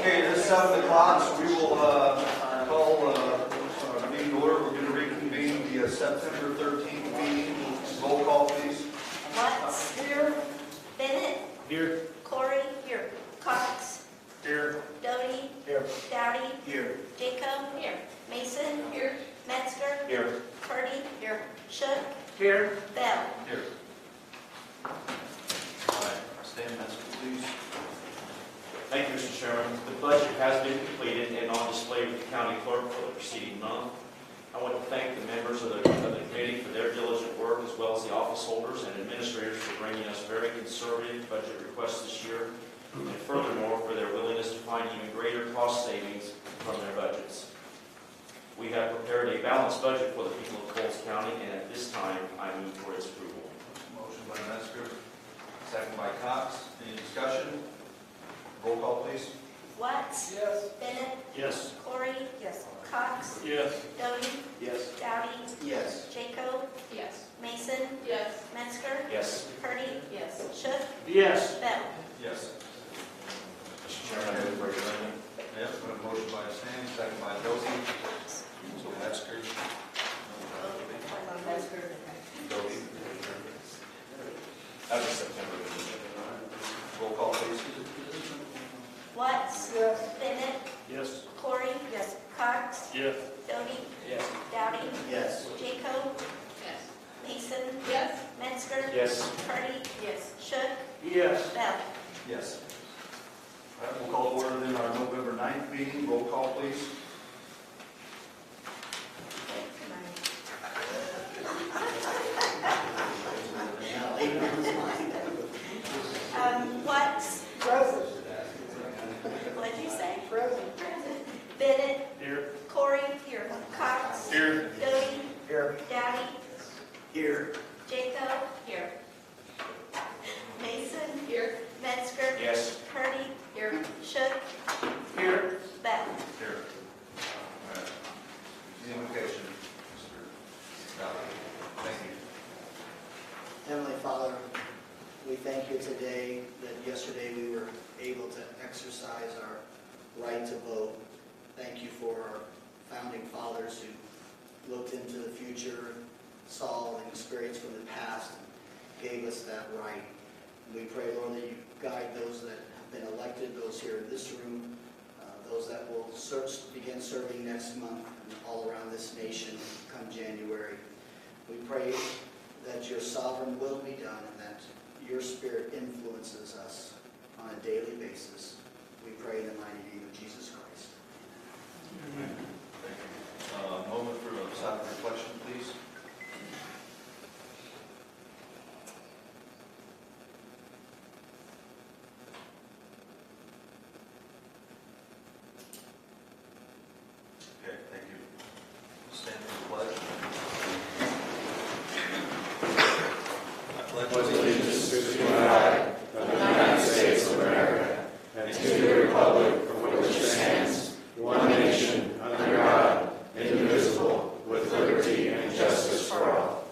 Okay, it is 7 o'clock, so we will call our meeting to order. We're going to reconvene the September 13th meeting. Roll call, please. Watts. Here. Bennett. Here. Corey. Here. Cox. Here. Doty. Here. Dowdy. Here. Jacob. Here. Mason. Here. Metzger. Here. Purdy. Here. Shook. Here. Bell. Here. All right, stand, Metzger, please. Thank you, Mr. Chairman. The budget has been completed and on display with the county clerk for the preceding month. I want to thank the members of the committee for their diligent work, as well as the office holders and administrators for bringing us very conservative budget requests this year, and furthermore, for their willingness to find even greater cost savings from their budgets. We have prepared a balanced budget for the people of Coles County, and at this time, I move for its approval. Motion by Metzger, second by Cox. Any discussion? Roll call, please. Watts. Yes. Bennett. Yes. Corey. Yes. Cox. Yes. Doty. Yes. Dowdy. Yes. Jacob. Yes. Mason. Yes. Metzger. Yes. Purdy. Yes. Shook. Yes. Bell. Yes. Mr. Chairman, I move for adjournment. Yes, we have a motion by Sam, second by Doty. So Metzger. Doty. That was September. Roll call, please. Watts. Yes. Bennett. Yes. Corey. Yes. Cox. Yes. Doty. Yes. Dowdy. Yes. Jacob. Yes. Mason. Yes. Metzger. Yes. Purdy. Yes. Shook. Yes. Bell. Yes. All right, we'll call to order then our November 9th meeting. Roll call, please. Watts. Present. What'd you say? Present. Bennett. Here. Corey. Here. Cox. Here. Doty. Here. Dowdy. Here. Jacob. Here. Mason. Here. Metzger. Yes. Purdy. Here. Shook. Here. Bell. Here. thank you for our founding fathers who looked into the future, saw and experienced from the past, and gave us that right. And we pray, Lord, that you guide those that have been elected, those here in this room, those that will begin serving next month and all around this nation come January. We pray that your sovereign will be done and that your Spirit influences us on a daily basis. We pray in the mighty name of Jesus Christ. Moment for a silent reflection, please. Okay, thank you. Stand for the pledge. I pledge allegiance to the flag of the United States of America and to the republic for which it stands, one nation, under God, indivisible, with liberty and justice for all.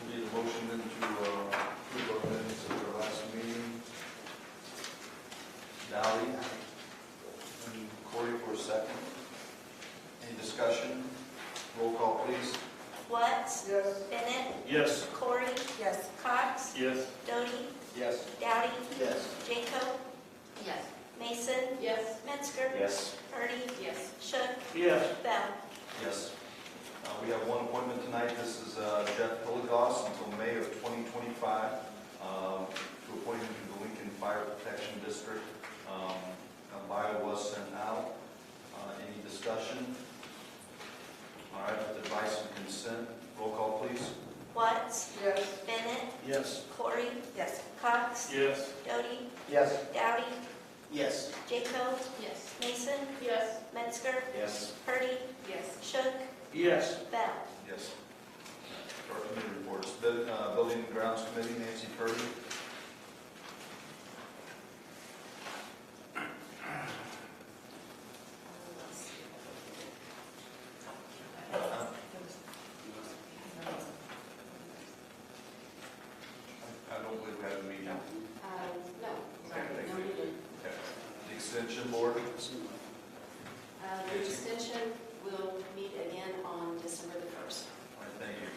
We need a motion then to approve our minutes of our last meeting. Dowdy and Corey for a second. Any discussion? Roll call, please. Watts. Yes. Bennett. Yes. Corey. Yes. Cox. Yes. Doty. Yes. Dowdy. Yes. Jacob. Yes. Mason. Yes. Metzger. Yes. Purdy. Yes. Shook. Yes. Bell. Yes. We have one appointment tonight. This is Jeff Hilligoss until May of 2025 to appoint him to the Lincoln Fire Protection District. A bio was sent out. Any discussion? All right, with advice and consent, roll call, please. Watts. Yes. Bennett. Yes. Corey. Yes. Cox. Yes. Doty. Yes. Dowdy. Yes. Jacob. Yes. Mason. Yes. Metzger. Yes. Purdy. Yes. Shook. Yes. Bell. Yes. Our committee reports. Building and Grounds Committee, Nancy Purdy. I don't believe we have a meeting. No. Okay, thank No you. meeting. Okay. The Extension Board. The extension will meet again on December the 1st. All right, thank you.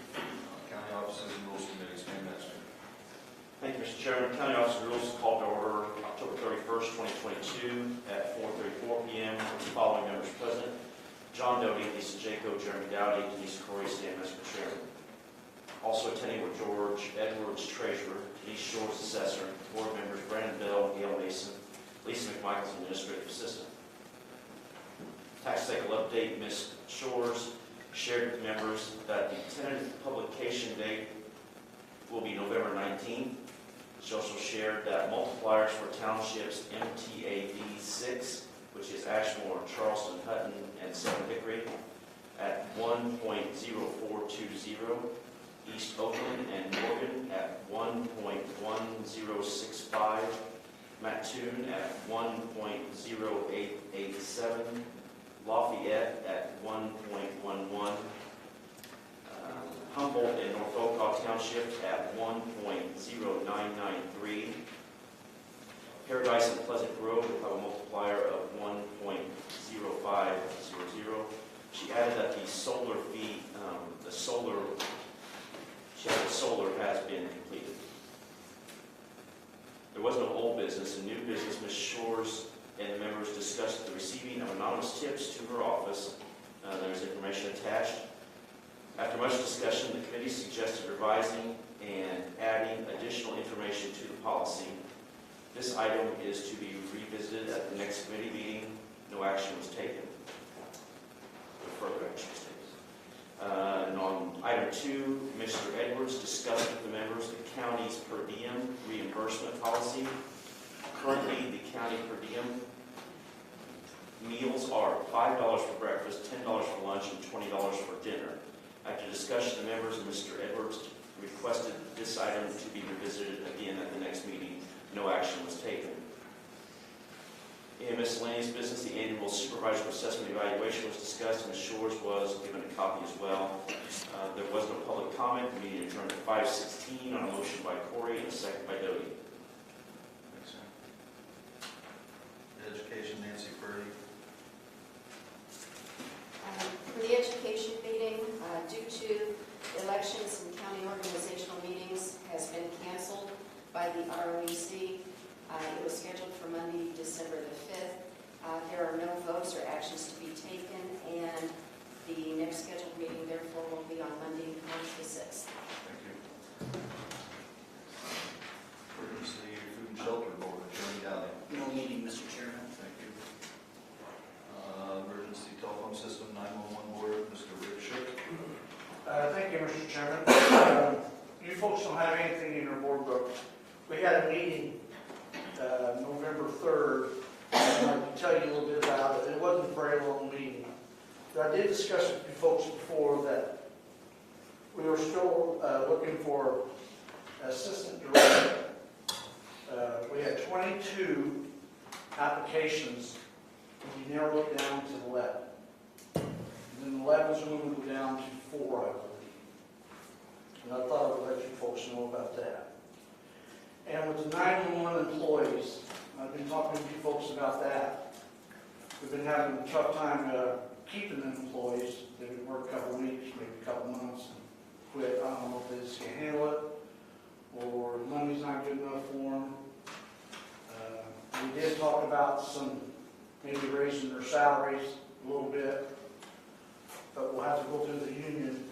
County Offices and Rules Committees, Mayor Metzger. Thank you, Mr. Chairman. County Office of Rules called to order October 31st, 2022 at 4:34 p.m. with the following members present: John Doty, Lisa Jaco, Jeremy Dowdy, Denise Corey, Stan Metzger, Chairman. Also attending were George Edwards, Treasurer, Denise Shores, Assessor, Board members Brandon Bell, Gail Mason, Lisa McMichaels, Administrative Assistant. Tax cycle update: Ms. Shores shared with members that the tentative publication date will be November 19th. She also shared that multipliers for townships MTAD 6, which is Ashmore, Charleston, Hutton, and Southern Hickory, at 1.0420, East Oakland and Morgan at 1.1065, Mattoon at 1.0887, Lafayette at 1.11, Humboldt and North Okaw Township at 1.0993, Paradise and Pleasant Grove will have a multiplier of 1.0500. She added that the solar fee, solar has been completed. There was no old business and new business. Ms. Shores and the members discussed the receiving of anonymous tips to her office. There's information attached. After much discussion, the committee suggested revising and adding additional information to the policy. This item is to be revisited at the next committee meeting. No action was taken. No further action was taken. And on item 2, Mr. Edwards discussed with the members the county's per diem reimbursement policy. Currently, the county per diem meals are $5 for breakfast, $10 for lunch, and $20 for dinner. After discussion, the members and Mr. Edwards requested this item to be revisited again at the next meeting. No action was taken. In miscellaneous business, the annual supervisor assessment evaluation was discussed, and Ms. Shores was given a copy as well. There was no public comment. The meeting adjourned at 5:16 on a motion by Corey and a second by Doty. Thanks, sir. Education, Nancy Purdy. For the education meeting, due to elections and county organizational meetings, has been canceled by the ROEC. It was scheduled for Monday, December the 5th. There are no votes or actions to be taken, and the next scheduled meeting therefore will be on Monday, March the 6th. Thank you. Emergency Food and Shelter Board, Attorney Dowling. No meeting, Mr. Chairman. Thank you. Emergency Telephone System 911 Board, Mr. Rick Schick. Thank you, Mr. Chairman. You folks don't have anything in your board book. We had a meeting November 3rd. I'd like to tell you a little bit about it. It wasn't a very long meeting. But I did discuss with you folks before that we were still looking for assistant director. We had 22 applications, and we narrowed it down to 11. And then 11 is going to go down to 4, I believe. And I thought I would let you folks know about that. And with the 911 employees, I've been talking to you folks about that. We've been having a tough time keeping them employees. They would work a couple weeks, maybe a couple months, and quit. I don't know if they just can't handle it, or the money's not good enough for them. We did talk about maybe raising their salaries a little bit, but we'll have to go through the union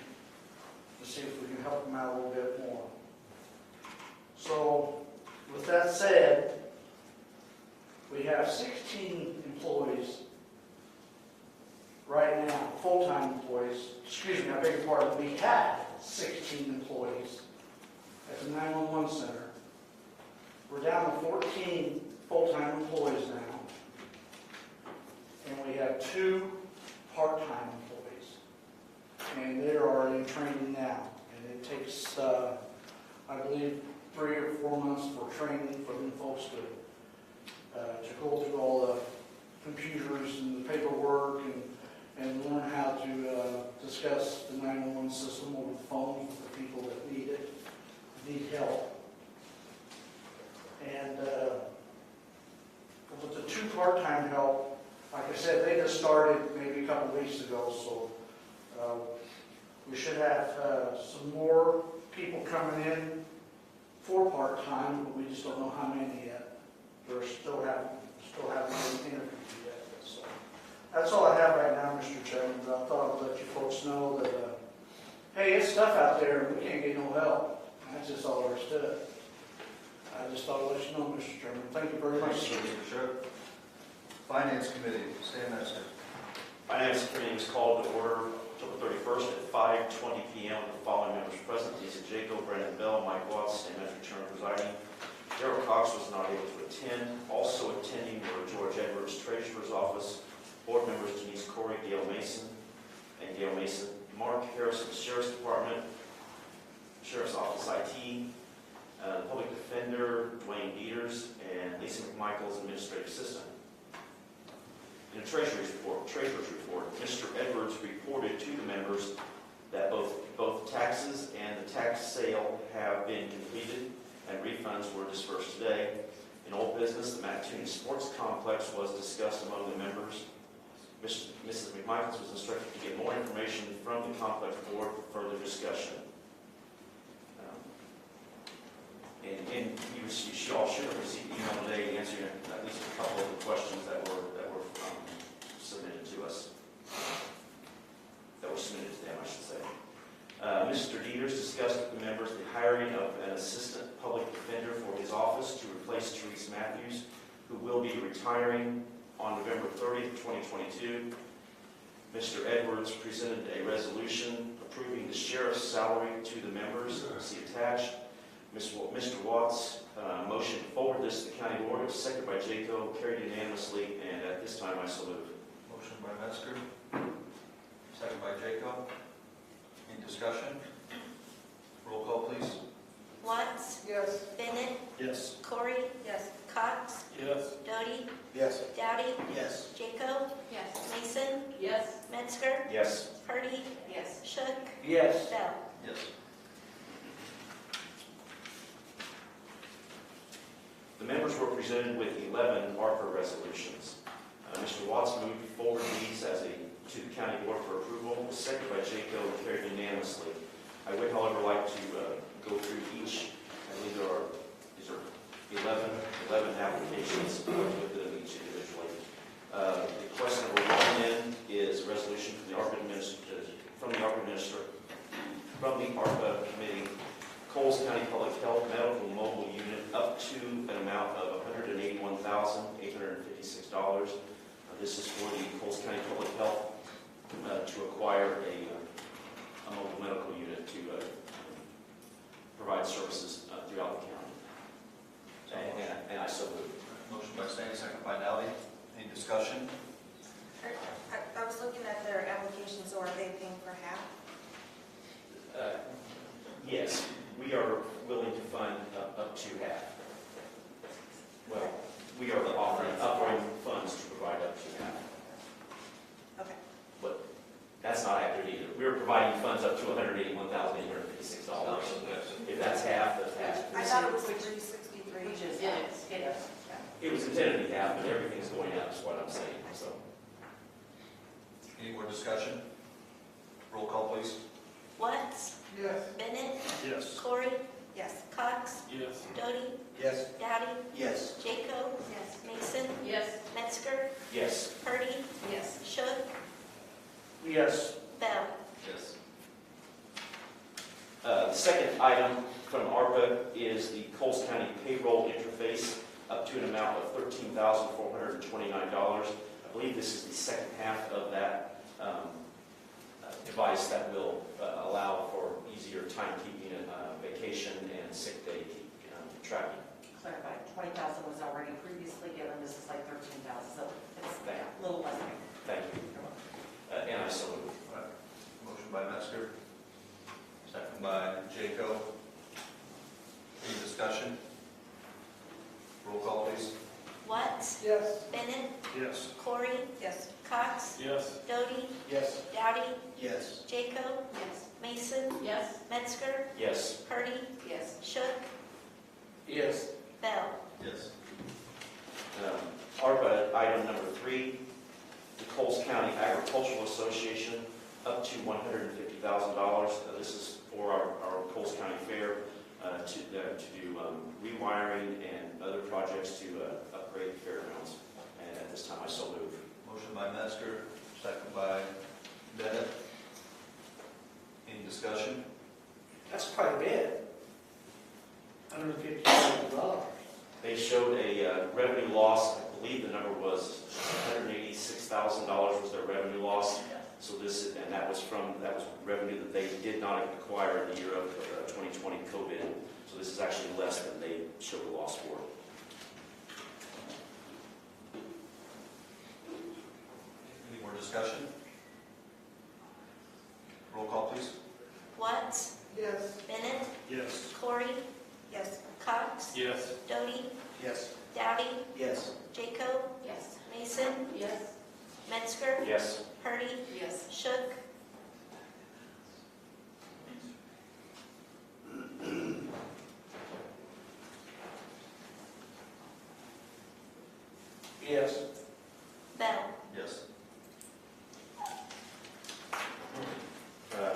to see if we can help them out a little bit more. So, with that said, we have 16 employees right now, full-time employees. Excuse me, I beg your pardon. We had 16 employees at the 911 center. We're down to 14 full-time employees now. And we have 2 part-time employees. And they are already in training now. And it takes, I believe, 3 or 4 months for training for them folks to go through all the computers and the paperwork and learn how to discuss the 911 system over the phone with the people that need it, need help. And with the 2 part-time help, like I said, they just started maybe a couple weeks ago, so we should have some more people coming in for part-time, but we just don't know how many yet. We're still haven't been interviewed yet. So that's all I have right now, Mr. Chairman. But I thought I'd let you folks know that, hey, it's tough out there, and we can't get no help. That's just all there is to it. I just thought I'd let you know, Mr. Chairman. Thank you very much. Thank you, Mr. Schick. Finance Committee, Stan Metzger. Finance Committee was called to order October 31st at 5:20 p.m. with the following members present: Lisa Jacob, Brandon Bell, Mike Watts, and Matthew Turner presiding. Darrell Cox was not able to attend. Also attending were George Edwards, Treasurer's Office, Board members Denise Corey, Gail Mason, Mark Harrison, Sheriff's Department, Sheriff's Office IT, Public Defender Dwayne Dieters, and Lisa McMichaels, Administrative Assistant. In the Treasurer's report, Mr. Edwards reported to the members that both taxes and the tax sale have been completed and refunds were dispersed today. In old business, the Mattoon Sports Complex was discussed among the members. Mrs. McMichaels was instructed to get more information from the complex board for further discussion. And she all should have received email today answering at least a couple of the questions that were submitted to us. That were submitted to them, I should say. Mr. Dieters discussed with the members the hiring of an assistant public defender for his office to replace Therese Matthews, who will be retiring on November 30th, 2022. Mr. Edwards presented a resolution approving the sheriff's salary to the members. See attached. Mr. Watts motion to forward this to the county board. It was seconded by Jacob, carried unanimously, and at this time I salute. Motion by Metzger, second by Jacob. Any discussion? Roll call, please. Watts? Yes. Bennett? Yes. Corey? Yes. Cox? Yes. Doty? Yes. Dowdy? Yes. Bell. Yes. The members were presented with 11 ARPA resolutions. Mr. Watts moved forward these to the county board for approval, seconded by Jaco and carried unanimously. I would, however, like to go through each. I believe these are 11 applications with them each individually. The question number one then is a resolution from the ARPA committee, Coles County Public Health Medical Mobile Unit up to an amount of $181,856. This is for the Coles County Public Health to acquire a mobile medical unit to provide services throughout the county. And I so move. Motion by Stanley, second by Dowdy. Any discussion? I was looking at their application, so are they paying for half? Yes, we are willing to fund up to half. Well, we are offering funds to provide up to half. Okay. But that's not accurate either. We're providing funds up to $181,856. If that's half, that's half. I thought it was 363. Which is, It was intended to be half, but everything's going up, is what I'm saying, so. Any more discussion? Roll call, please. Watts. Yes. Bennett. Yes. Corey. Yes. Cox. Yes. Doty. Yes. Dowdy. Yes. Jaco. Yes. Mason. Yes. Metzger. Yes. Purdy. Yes. Shook. Yes. Bell. Yes. The second item from ARPA is the Coles County payroll interface up to an amount of $13,429. I believe this is the second half of that device that will allow for easier timekeeping and vacation and sick day tracking. Clarify, 20,000 was already previously given, this is like 13,000, so it's a little less. Thank you. And I so move. Motion by Metzger, second by Jaco. Any discussion? Roll call, please. Watts. Yes. Bennett. Yes. Corey. Yes. Cox. Yes. Doty. Yes. Dowdy. Yes. Jaco. Yes. Mason. Yes. Metzger. Yes. Purdy. Yes. Shook. Yes. Bell. Yes. ARPA item number 3, the Coles County Agricultural Association up to $150,000. This is for our Coles County Fair to do rewiring and other projects to upgrade the fairgrounds. And at this time, I so move. Motion by Metzger, second by Bennett. Any discussion? That's quite a bit. $150,000. They showed a revenue loss. I believe the number was $186,000 was their revenue loss. So that was revenue that they did not acquire in the year of 2020 COVID. So this is actually less than they showed a loss for. Any more discussion? Roll call, please. Watts. Yes. Bennett. Yes. Corey. Yes. Cox. Yes. Doty. Yes. Dowdy. Yes. Jaco. Yes. Mason. Yes. Metzger. Yes. Purdy. Yes. Shook. Yes. Bell. Yes.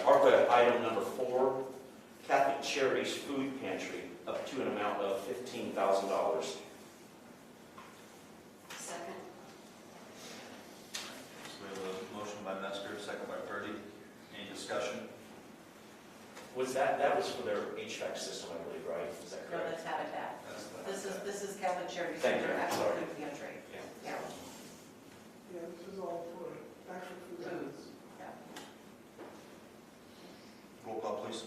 ARPA item number 4, Catholic Charities Food Pantry, up to an amount of $15,000. Second. So we have a motion by Metzger, second by Purdy. Any discussion? That was for their HVAC system, I believe, right? Is that No, correct? that's Habitat. That's the- This is Catholic Charities. Thank you, Center, sorry. Food Pantry. Yeah. Yeah. Yeah, this is all for actual Foods. Roll call, please.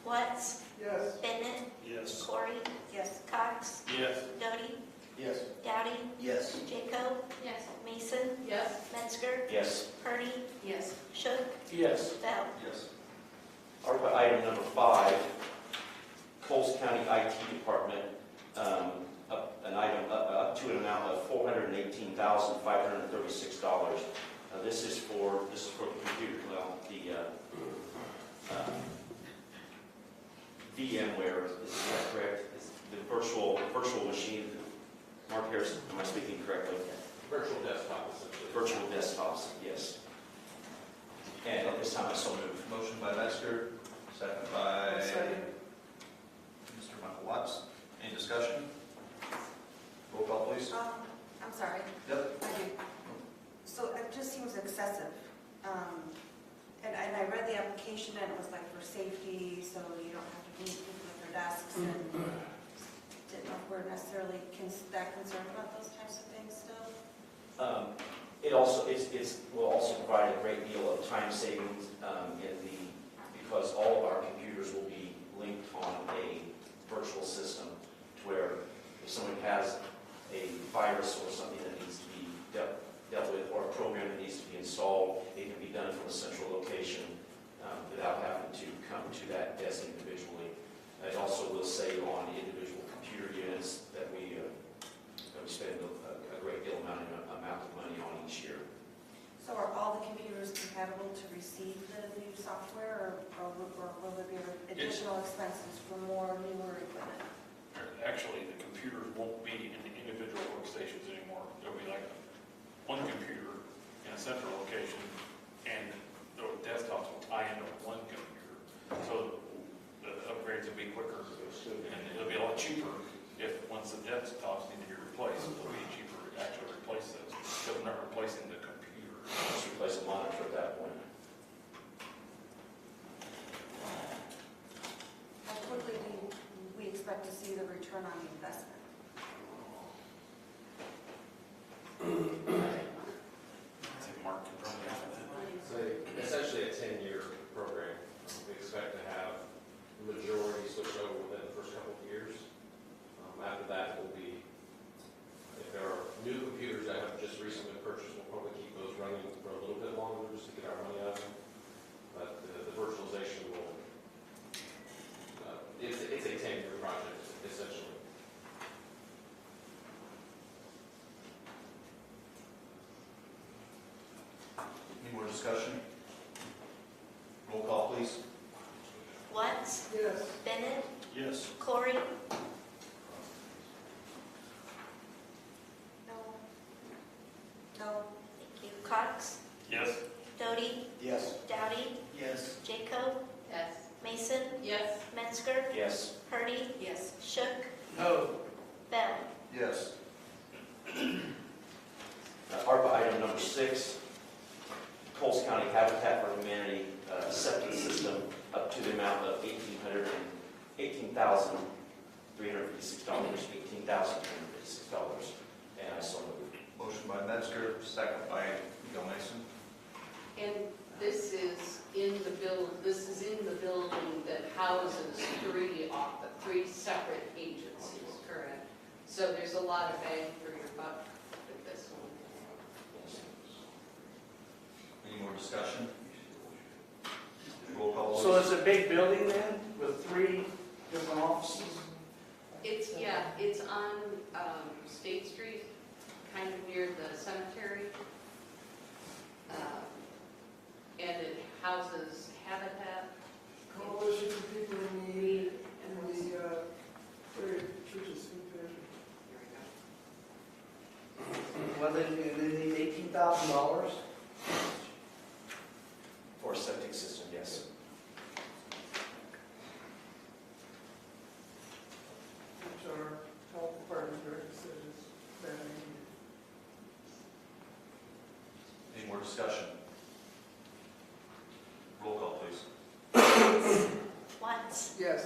Watts. Yes. Bennett. Yes. Corey. Yes. Cox. Yes. Doty. Yes. Dowdy. Yes. Jaco. Yes. Mason. Yes. Metzger. Yes. Purdy. Yes. Shook. Yes. Bell. Yes. ARPA item number 5, Coles County IT Department, up to an amount of $418,536. This is for the computer, VMware, is that correct? Is the virtual machine, Mark Harrison, am I speaking correctly? Virtual desktop, essentially. Virtual desktops, yes. And at this time, I so move. Motion by Metzger, second by Mr. Michael Watts. Any discussion? Roll call, please. I'm sorry. Yep. I do. So it just seems excessive. And I read the application and it was like for safety, so you don't have to meet people at their desks and didn't know if we're necessarily that concerned about those types of things still. It also, will also provide a great deal of time savings because all of our computers will be linked on a virtual system to where if someone has a virus or something that needs to be dealt with, or a program that needs to be installed, it can be done from a central location without having to come to that desk individually. It also will save on individual computer units that we spend a great deal amount of money on each year. So are all the computers compatible to receive the new software or will there be additional expenses for more newer equipment? Actually, the computers won't be in the individual workstations anymore. There'll be like one computer in a central location, and the desktops will tie into one computer. So the upgrades will be quicker, and it'll be a lot cheaper once the desktops need to be replaced. It'll be cheaper to actually replace those, because we're not replacing the computer. Just replace a monitor at that point. How quickly do we expect to see the return on the investment? I think Mark can probably answer that. So essentially a 10-year program. We expect to have the majority switch over within the first couple of years. After that, will be, if there are new computers that have just recently purchased, we'll probably keep those running for a little bit longer just to get our money out of them. But the virtualization will, it's a 10-year project, essentially. Any more discussion? Roll call, please. Watts? Yes. Bennett? Yes. Corey? No. No. Thank you. Cox? Yes. Doty? Yes. Dowdy? Yes. Jacob? Yes. Mason? Yes. Metzger? Yes. Purdy? Yes. Shook? No. Bell? Yes. ARPA item number 6, Coles County Habitat for Humanity septic system up to the amount of $18,356. And I so move. Motion by Metzger, second by Miguel Mason. And this is in the building that houses three separate agencies, correct? So there's a lot of bang for your buck with this one. Any more discussion? Roll call, So please. it's a big building then with 3 different offices? It's on State Street, kind of near the cemetery. And it houses Habitat. Coalition for People in Need and the churches food pantry. Well, they need $18,000? For a septic system, yes. Which our health department director said is bad idea. Any more discussion? Roll call, please. Watts? Yes.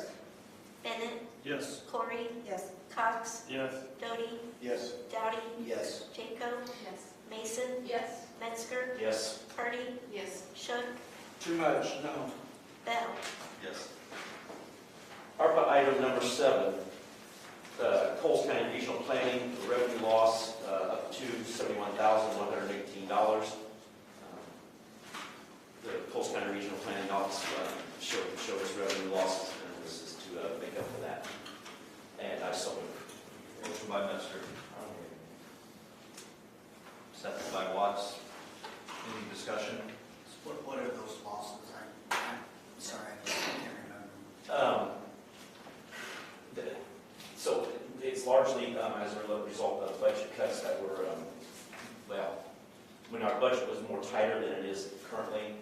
Bennett? Yes. Corey? Yes. Cox? Yes. Doty? Yes. Dowdy? Yes. Jacob? Yes. Mason? Yes. Metzger? Yes. Purdy? Yes. Shook? Too much, no. Bell? Yes. ARPA item number 7, Coles County Regional Planning, revenue loss up to $71,118. The Coles County Regional Planning Office showed us revenue losses, and this is to make up for that. And I so move. Motion by Metzger. Second by Watts. Any discussion? What are those losses? I'm sorry, I can't remember. largely as a result of budget cuts that were, when our budget was more tighter than it is currently,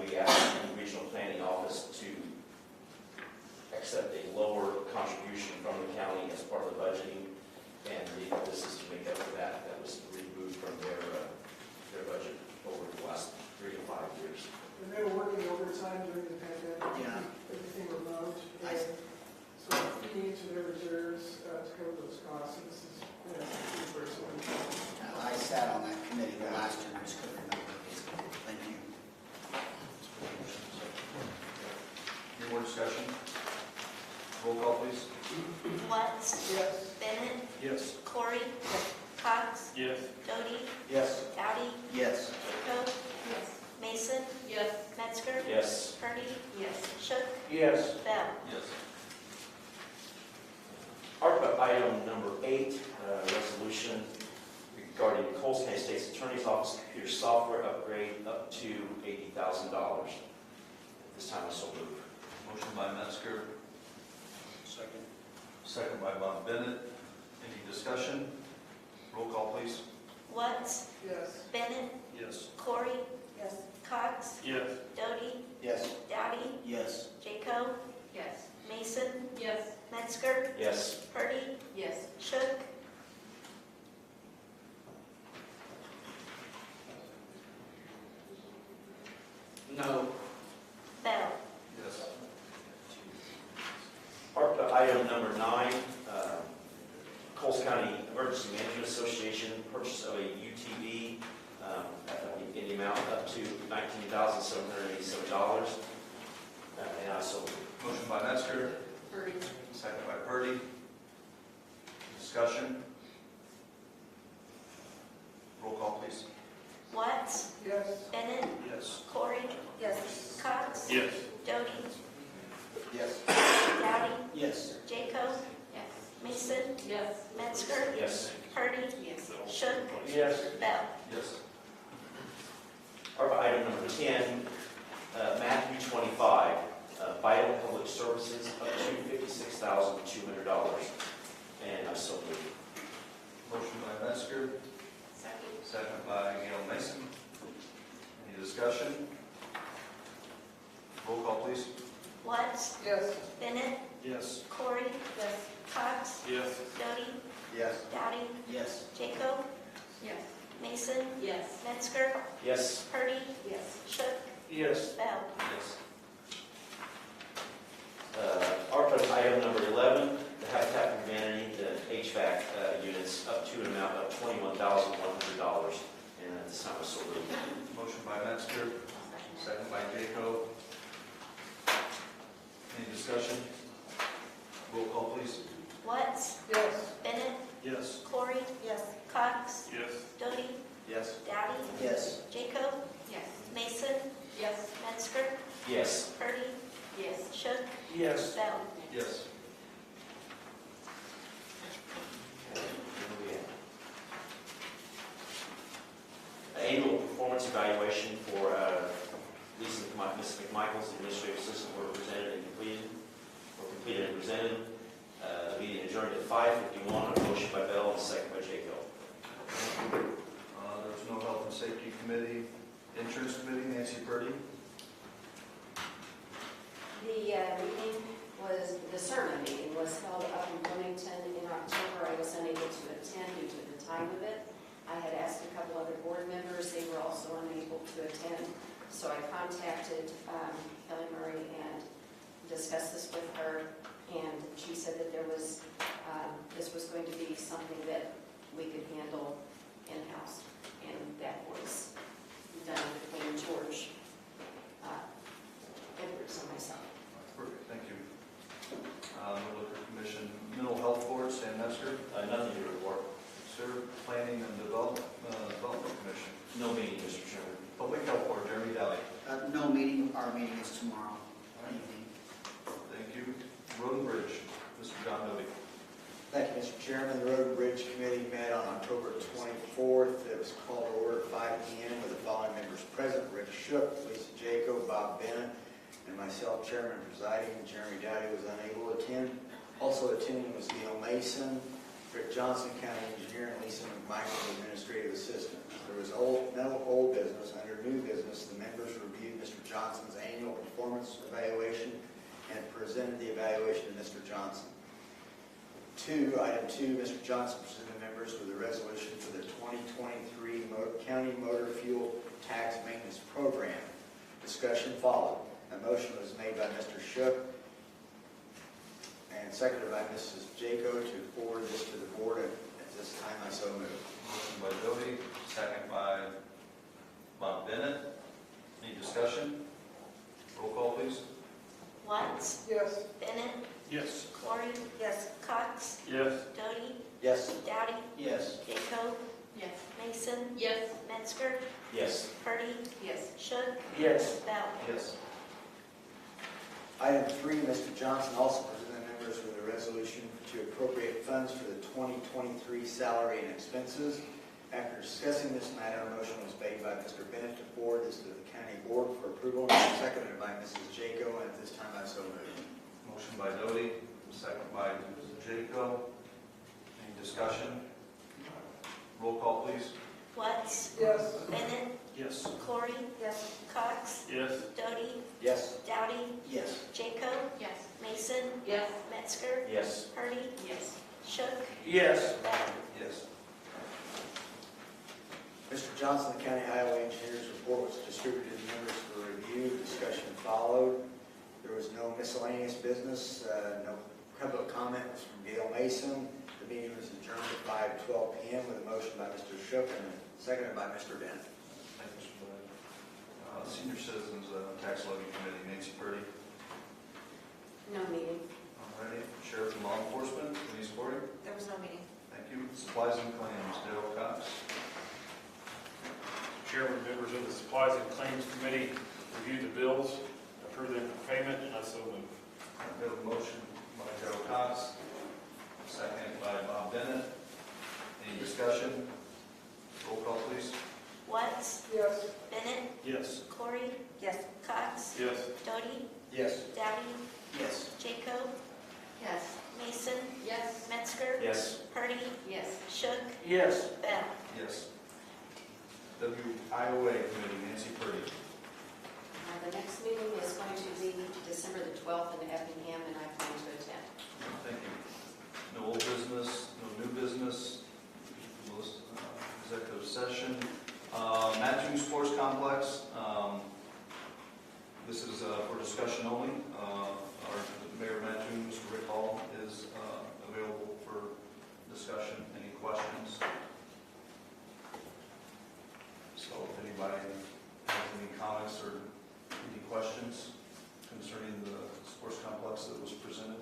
we asked the regional planning office to accept a lower contribution from the county as part of the budgeting, and this is to make up for that. That was removed from their budget over the last 3 to 5 years. And they were working overtime during the pandemic. Yeah. Everything remote. I And see. so feeding into their reserves to cover those costs. And this is, for someone. I sat on that committee the last year, I just couldn't remember. Thank you. Any more discussion? Roll call, please. Watts? Yes. Bennett? Yes. Corey? Cox? Yes. Doty? Yes. Dowdy? Yes. Jacob? Yes. Mason? Yes. Metzger? Yes. Purdy? Yes. Shook? Yes. Bell? Yes. ARPA item number 8, resolution regarding Coles County State's Attorney's Office computer software upgrade up to $80,000. At this time, I so move. Motion by Metzger. Second. Second by Von Bennett. Any discussion? Roll call, please. Watts? Yes. Bennett? Yes. Corey? Yes. Cox? Yes. Doty? Yes. Dowdy? Yes. Jacob? Yes. Mason? Yes. Metzger? Yes. Purdy? Yes. Shook? No. Bell? Yes. ARPA item number 9, Coles County Emergency Management Association, purchase of a UTV in the amount up to $19,787. And I so move. Motion by Metzger, Purdy. second by Purdy. Discussion? Roll call, please. Watts? Yes. Bennett? Yes. Corey? Yes. Cox? Yes. Doty? Yes. Dowdy? Yes. Jacob? Yes. Mason? Yes. Metzger? Yes. Purdy? Yes. Shook? Yes. Bell? Yes. ARPA item number 10, Matthew 25, vital public services up to $56,200. And I so move. Motion by Metzger, Second. second by Gail Mason. Any discussion? Roll call, please. Watts? Yes. Bennett? Yes. Corey? Yes. Cox? Yes. Doty? Yes. Dowdy? Yes. Jacob? Yes. Mason? Yes. Metzger? Yes. Purdy? Yes. Shook? Yes. Bell? Yes. ARPA item number 11, the Habitat for Humanity, the HVAC units up to an amount of $21,100. And at this time, I so move. Motion by Metzger, second by Jacob. Any discussion? Roll call, please. Watts? Yes. Bennett? Yes. Corey? Yes. Cox? Yes. Doty? Yes. Dowdy? Yes. Jacob? Yes. Mason? Yes. Metzger? Yes. Purdy? Yes. Shook? Yes. Bell? Yes. Annual performance evaluation for Lisa Ms. McMichael's administrative assistant were presented and presented. The meeting adjourned at 5:51 on a motion by Bell and a second by Jacob. There's no Health and Safety Committee, Insurance Committee, Nancy Purdy. The sermon meeting was held up in Bloomington in October. I was unable to attend due to the time of it. I had asked a couple other board members, they were also unable to attend. So I contacted Kelly Murray and discussed this with her, and she said that this was going to be something that we could handle in-house, and that was done between George Edwards and myself. Perfect, thank you. No Liquor Commission, Mental Health Board, Stan Metzger. Nothing to report. Sir, Planning and Development Commission. No meeting, Mr. Chairman. Public Health Board, Jeremy Daly. No meeting, our meeting is tomorrow evening. Thank you. Road and Bridge, Mr. John Doty. Thank you, Mr. Chairman. The Road and Bridge Committee met on October 24th. It was called to order at 5 p.m. with the following members present: Rick Shook, Lisa Jacob, Bob Bennett, and myself, Chairman presiding. Jeremy Dowdy was unable to attend. Also attending was Gail Mason, Rick Johnson, County Engineer, and Lisa McMichael, Administrative Assistant. There was no old business. Under new business, the members reviewed Mr. Johnson's annual performance evaluation and presented the evaluation to Mr. Johnson. Item 2, Mr. Johnson presented members with a resolution for the 2023 County Motor Fuel Tax Maintenance Program. Discussion followed. A motion was made by Mr. Shook and seconded by Mrs. Jaco to forward this to the board. At this time, I so move. Motion by Doty, second by Bob Bennett. Any discussion? Roll call, please. Watts? Yes. Bennett? Yes. Clory? Yes. Cox? Yes. Doty? Yes. Dowdy? Yes. Jaco? Yes. Mason? Yes. Metzger? Yes. Purdy? Yes. Shook? Yes. Bell? Yes. Item 3, Mr. Johnson also presented members with a resolution to appropriate funds for the 2023 salary and expenses. After discussing this matter, a motion was made by Mr. Bennett to forward this to the county board for approval and seconded by Mrs. Jaco, and at this time I so move. Motion by Doty, second by Jaco. Any discussion? Roll call, please. Watts? Yes. Bennett? Yes. Clory? Yes. Cox? Yes. Doty? Yes. Dowdy? Yes. Jaco? Yes. Mason? Yes. Metzger? Yes. Purdy? Yes. Shook? Yes. Bell? Yes. Mr. Johnson, the county highway engineer's report was distributed to members for review. Discussion followed. There was no miscellaneous business, no public comment was from Gail Mason. The meeting was adjourned at 5:12 p.m. with a motion by Mr. Shook and seconded by Mr. Bennett. Thank you, Mr. Bennett. Senior Citizens Tax Levy Committee, Nancy Purdy. No meeting. All righty. Sheriff and Law Enforcement, Denise Corey. There was no meeting. Thank you. Supplies and Claims, Dale Cox. Chairman, members of the Supplies and Claims Committee reviewed the bills, approved them for payment, and I so move. We have a motion by Joe Cox, second by Bob Bennett. Any discussion? Roll call, please. Watts? Yes. Bennett? Yes. Clory? Yes. Cox? Yes. Doty? Yes. Dowdy? Yes. Jaco? Yes. Mason? Yes. Metzger? Yes. Purdy? Yes. Shook? Yes. Bell? Yes. WIOA Committee, Nancy Purdy. The next meeting is going to be December the 12th in Effingham, and I plan to attend. Thank you. No old business, no new business. Executive session. Mattoon Sports Complex. This is for discussion only. Our Mayor Mattoon, Mr. Rick Hall, is available for discussion. Any questions? So if anybody has any comments or any questions concerning the sports complex that was presented?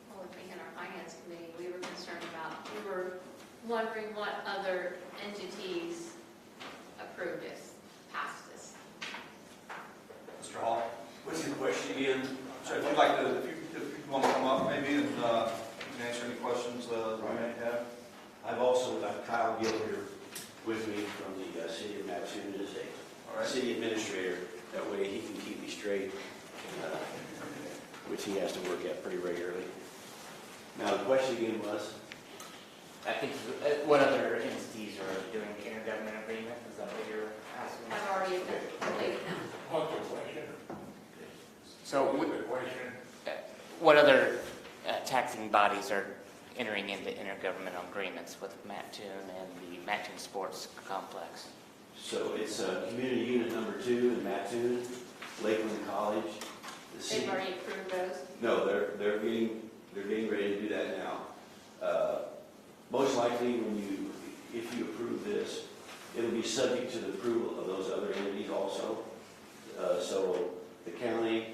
Well, I think in our finance committee, we were concerned about, we were wondering what other entities approved this, passed this. Mr. Hall? What's your question again? So if you'd like to, if you want to come up maybe and you can answer any questions that we may have. I've also got Kyle Gill here with me from the city of Mattoon as All a right. city administrator. That way he can keep me straight, which he has to work at pretty regularly. Now, the question again was, I think, what other entities are doing the intergovernmental agreement? Is that what you're asking? I've already completed them. So, what other taxing bodies are entering into intergovernmental agreements with Mattoon and the Mattoon Sports Complex? so it's community unit number 2 in Mattoon, Lakeland College. The city- They've already approved those. No, they're getting ready to do that now. Most likely, if you approve this, it'll be subject to the approval of those other entities also. So the county,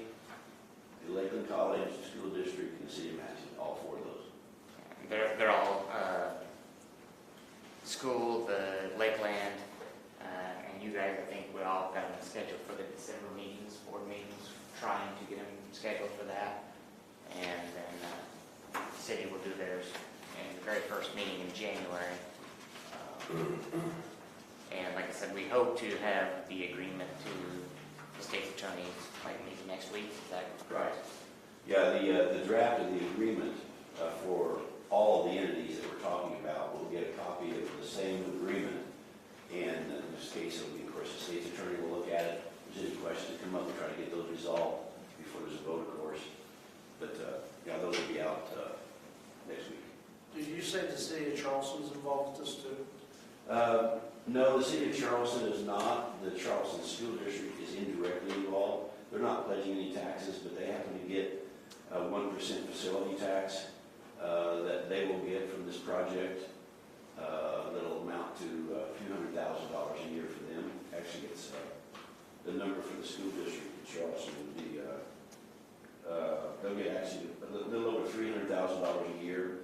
the Lakeland College, the school district, and the city of Mattoon, all 4 of those. They're all school, the Lakeland, and you guys, I think we all got them scheduled for the December meetings, board meetings, trying to get them scheduled for that. And then the city will do theirs in the very first meeting in January. And like I said, we hope to have the agreement to the state's attorney like maybe next week. Is that correct? Yeah, the draft of the agreement for all of the entities that we're talking about. We'll get a copy of the same agreement, and in this case, it'll be, of course, the state's attorney will look at it. If there's any questions that come up, we'll try to get those resolved before there's a vote, of course. But, yeah, those will be out next week. Did you say the city of Charleston's involved with this too? No, the city of Charleston is not. The Charleston School District is indirectly involved. They're not pledging any taxes, but they happen to get a 1% facility tax that they will get from this project. That'll amount to a few $100,000 a year for them. Actually, it's the number for the school district in Charleston would be they'll get actually a little over $300,000 a year.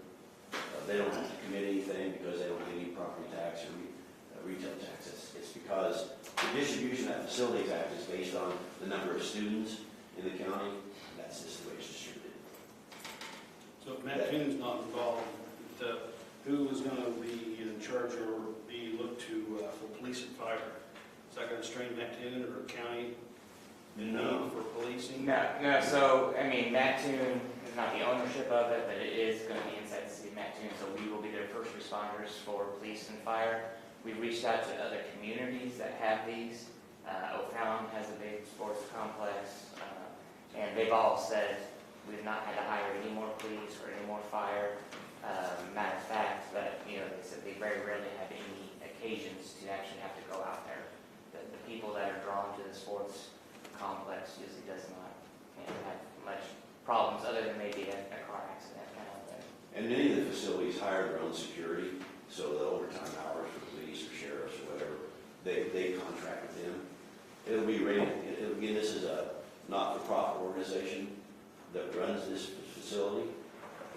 They don't have to commit anything because they don't get any property tax or retail tax. It's because the distribution of that facility tax is based on the number of students in the county, and that's just the way it's distributed. So if Matt Toon's not involved, who is going to be in charge or be looked to for police and fire? Is that going to strain Matt Toon or county in need for policing? No, so, I mean, Mattoon is not the ownership of it, but it is going to be inside the city of Mattoon, so we will be their first responders for police and fire. We've reached out to other communities that have these. O'Fallon has a big sports complex, and they've all said we've not had to hire any more police or any more fire. Matter of fact, that they said they very rarely have any occasions to actually have to go out there. The people that are drawn to the sports complex usually does not have much problems other than maybe a car accident kind of thing. And many of the facilities hire their own security, so the overtime hours for police or sheriffs or whatever, they contract with them. It'll be rated, again, this is a not-for-profit organization that runs this facility,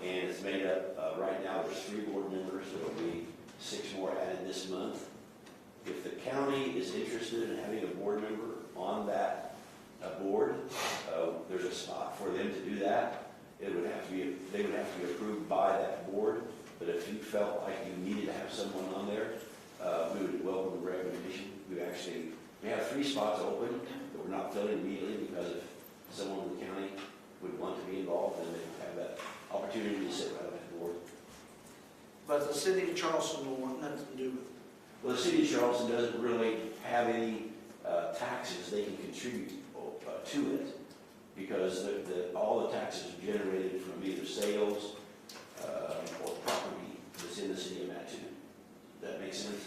and it's made up, right now, there's 3 board members, there will be 6 more added this month. If the county is interested in having a board member on that board, there's a spot for them to do that. They would have to be approved by that board, but if you felt like you needed to have someone on there, we would welcome the recommendation. We have 3 spots open, but we're not filling immediately because if someone in the county would want to be involved, then they would have that opportunity to sit right on that board. But the city of Charleston will want nothing to do with it. Well, the city of Charleston doesn't really have any taxes they can contribute to it because all the taxes are generated from either sales or property that's in the city of Mattoon. Does that make sense?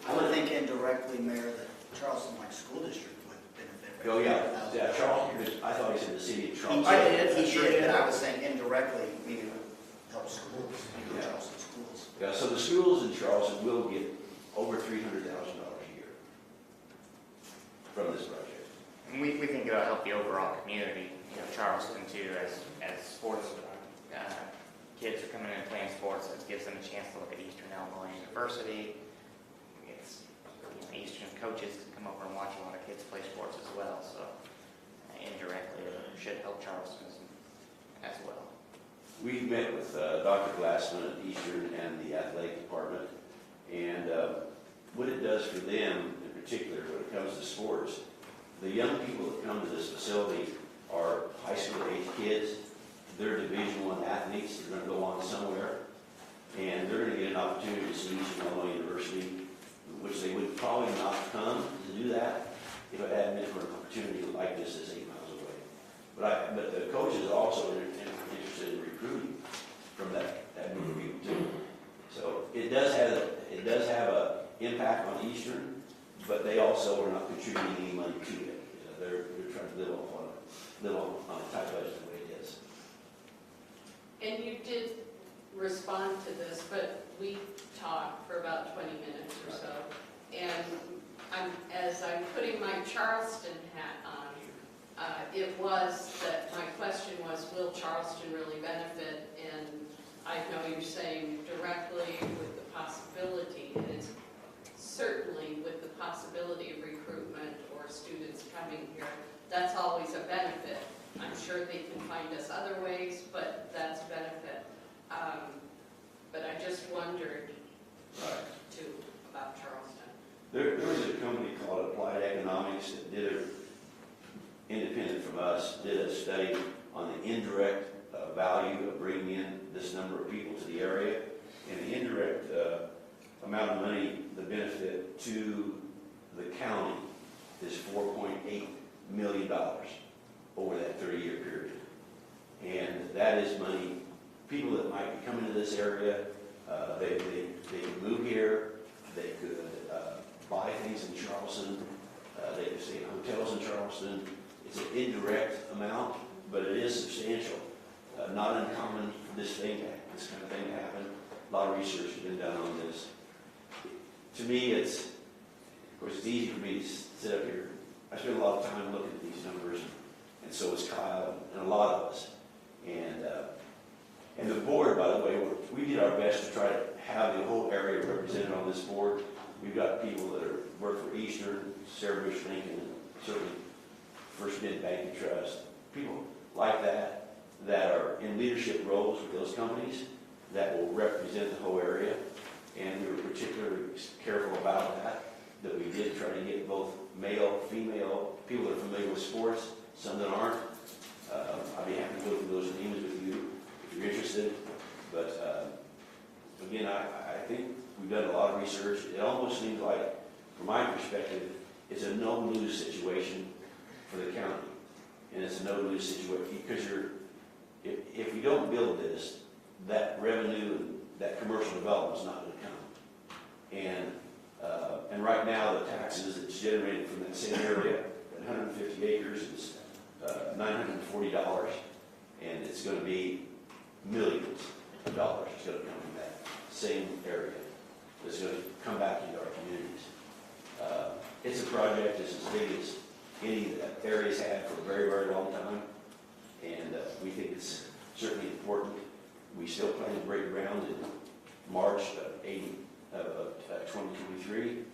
I would think indirectly, Mayor, that Charleston Lake School District would benefit. Oh, yeah, Charleston, I thought he said the city of Charleston. I did. He did, but I was saying indirectly, meaning help schools, Yeah. Charleston schools. Yeah, so the schools in Charleston will get over $300,000 a year from this project. And we think it'll help the overall community, Charleston too, as sports kids are coming in and playing sports. It gives them a chance to look at Eastern Illinois University. It's Eastern coaches to come over and watch a lot of kids play sports as well. So indirectly, it should help Charleston as well. We met with Dr. Glassman at Eastern and the athletic department, and what it does for them in particular when it comes to sports, the young people that come to this facility are high school age kids. They're Division I athletes. They're going to go on somewhere, and they're going to get an opportunity to see Eastern Illinois University, which they would probably not come to do that if it hadn't been for an opportunity like this that's 8 miles away. But the coaches are also interested in recruiting from that group of people too. So it does have an impact on Eastern, but they also are not contributing any money to it. They're trying to live on a tight budget the way it is. And you did respond to this, but we talked for about 20 minutes or so. And as I'm putting my Charleston hat on, it was that my question was, will Charleston really benefit? And I know you're saying directly with the possibility, and it's certainly with the possibility of recruitment or students coming here, that's always a benefit. I'm sure they can find us other ways, but that's a benefit. But I just wondered, too, about Charleston. There was a company called Applied Economics that did an independent from us, did a study on the indirect value of bringing in this number of people to the area. And the indirect amount of money, the benefit to the county is $4.8 million over that 30-year period. And that is money, people that might be coming to this area, they could move here, they could buy things in Charleston, they could stay in hotels in Charleston. It's an indirect amount, but it is substantial. Not uncommon for this kind of thing to happen. A lot of research has been done on this. To me, of course, it's easy for me to sit up here. I spend a lot of time looking at these numbers, and so is Kyle and a lot of us. And the board, by the way, we did our best to try to have the whole area represented on this board. We've got people that work for Eastern, Sarah Bush Lincoln, and certainly First Mid Bank and Trust. People like that are in leadership roles with those companies that will represent the whole area. And we were particularly careful about that we did try to get both male, female, people that are familiar with sports, some that aren't. I'd be happy to go through those names with you if you're interested. But again, I think we've done a lot of research. It almost seems like, from my perspective, it's a no-lose situation for the county. And it's a no-lose situation because if we don't build this, that revenue and that commercial development is not going to come. And right now, the taxes that's generated from that same area, 150 acres, is $940, and it's going to be millions of dollars. It's going to come from that same area. It's going to come back into our communities. It's a project that's as big as any that area's had for a very, very long time, and we think it's certainly important. We still plan to break ground in March of 2023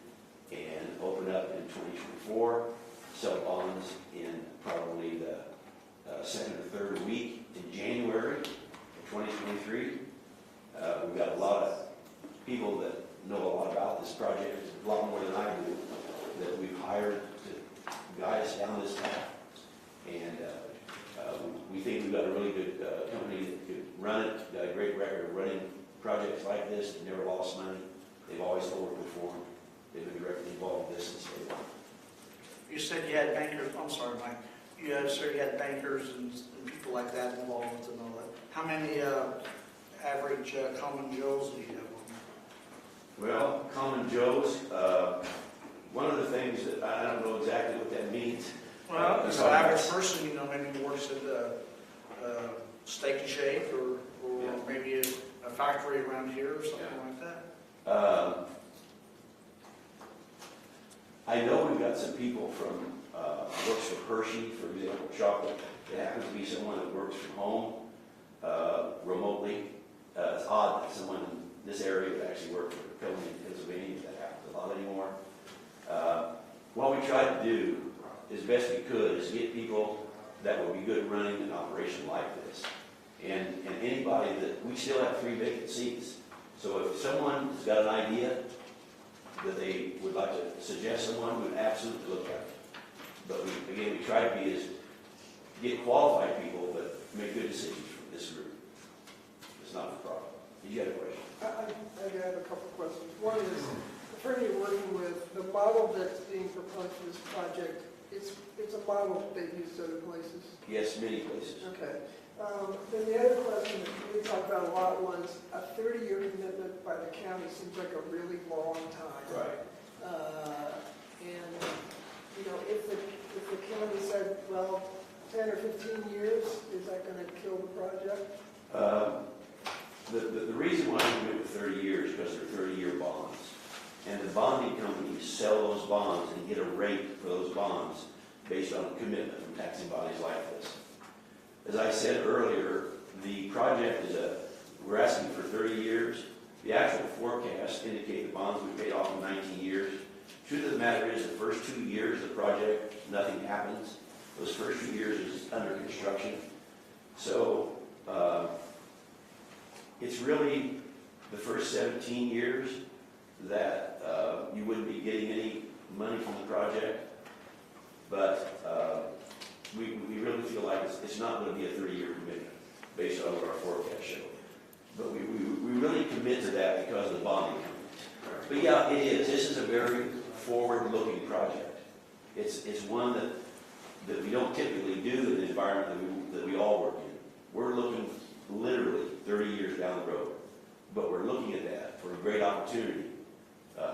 and open up in 2024, sell bonds in probably the second or third week in January of 2023. We've got a lot of people that know a lot about this project, a lot more than I do, that we've hired to guide us down this path. And we think we've got a really good company that could run it, got a great record of running projects like this, never lost money. They've always overperformed. They've been directly involved in this since day one. You said you had bankers, I'm sorry, Mike. You had bankers and people like that involved with and all that. How many average common Joes do you have on there? Well, common Joes, one of the things that I don't know exactly what that means. Well, it's an average person, maybe works at Steak and Shake or Yeah. maybe a factory around here or something like that. I know we've got some people from, works for Hershey, for example, chocolate. It happens to be someone that works from home, remotely. It's odd that someone in this area would actually work for a company in Pennsylvania. That happens a lot anymore. What we try to do as best we could is get people that will be good running an operation like this. And anybody we still have 3 vacant seats. So if someone has got an idea that they would like to suggest someone, we would absolutely look at it. But we try to get qualified people, but make good decisions from this group. It's not a problem. Did you have a question? I have a couple of questions. One is, the firm you're working with, the model that's being proposed for this project, it's a model they've used other places? Yes, many places. Okay. Then the other question that we talked about a lot was a 30-year commitment by the county seems like a really long time. Right. And, if the county said, well, 10 or 15 years, is that going to kill the project? The reason why we do it for 30 years is because they're 30-year bonds. And the bonding companies sell those bonds and get a rate for those bonds based on a commitment from taxing bodies like this. As I said earlier, the project we're asking for 30 years. The actual forecasts indicate the bonds we paid off in 19 years. Truth of the matter is, the first 2 years of the project, nothing happens. Those first 2 years is under construction. So it's really the first 17 years that you wouldn't be getting any money from the project. But we really feel like it's not going to be a 30-year commitment based on what our forecast show. But we really commit to that because of the bonding companies. But yeah, it is. This is a very forward-looking project. It's one that we don't typically do in the environment that we all work in. We're looking literally 30 years down the road, but we're looking at that for a great opportunity.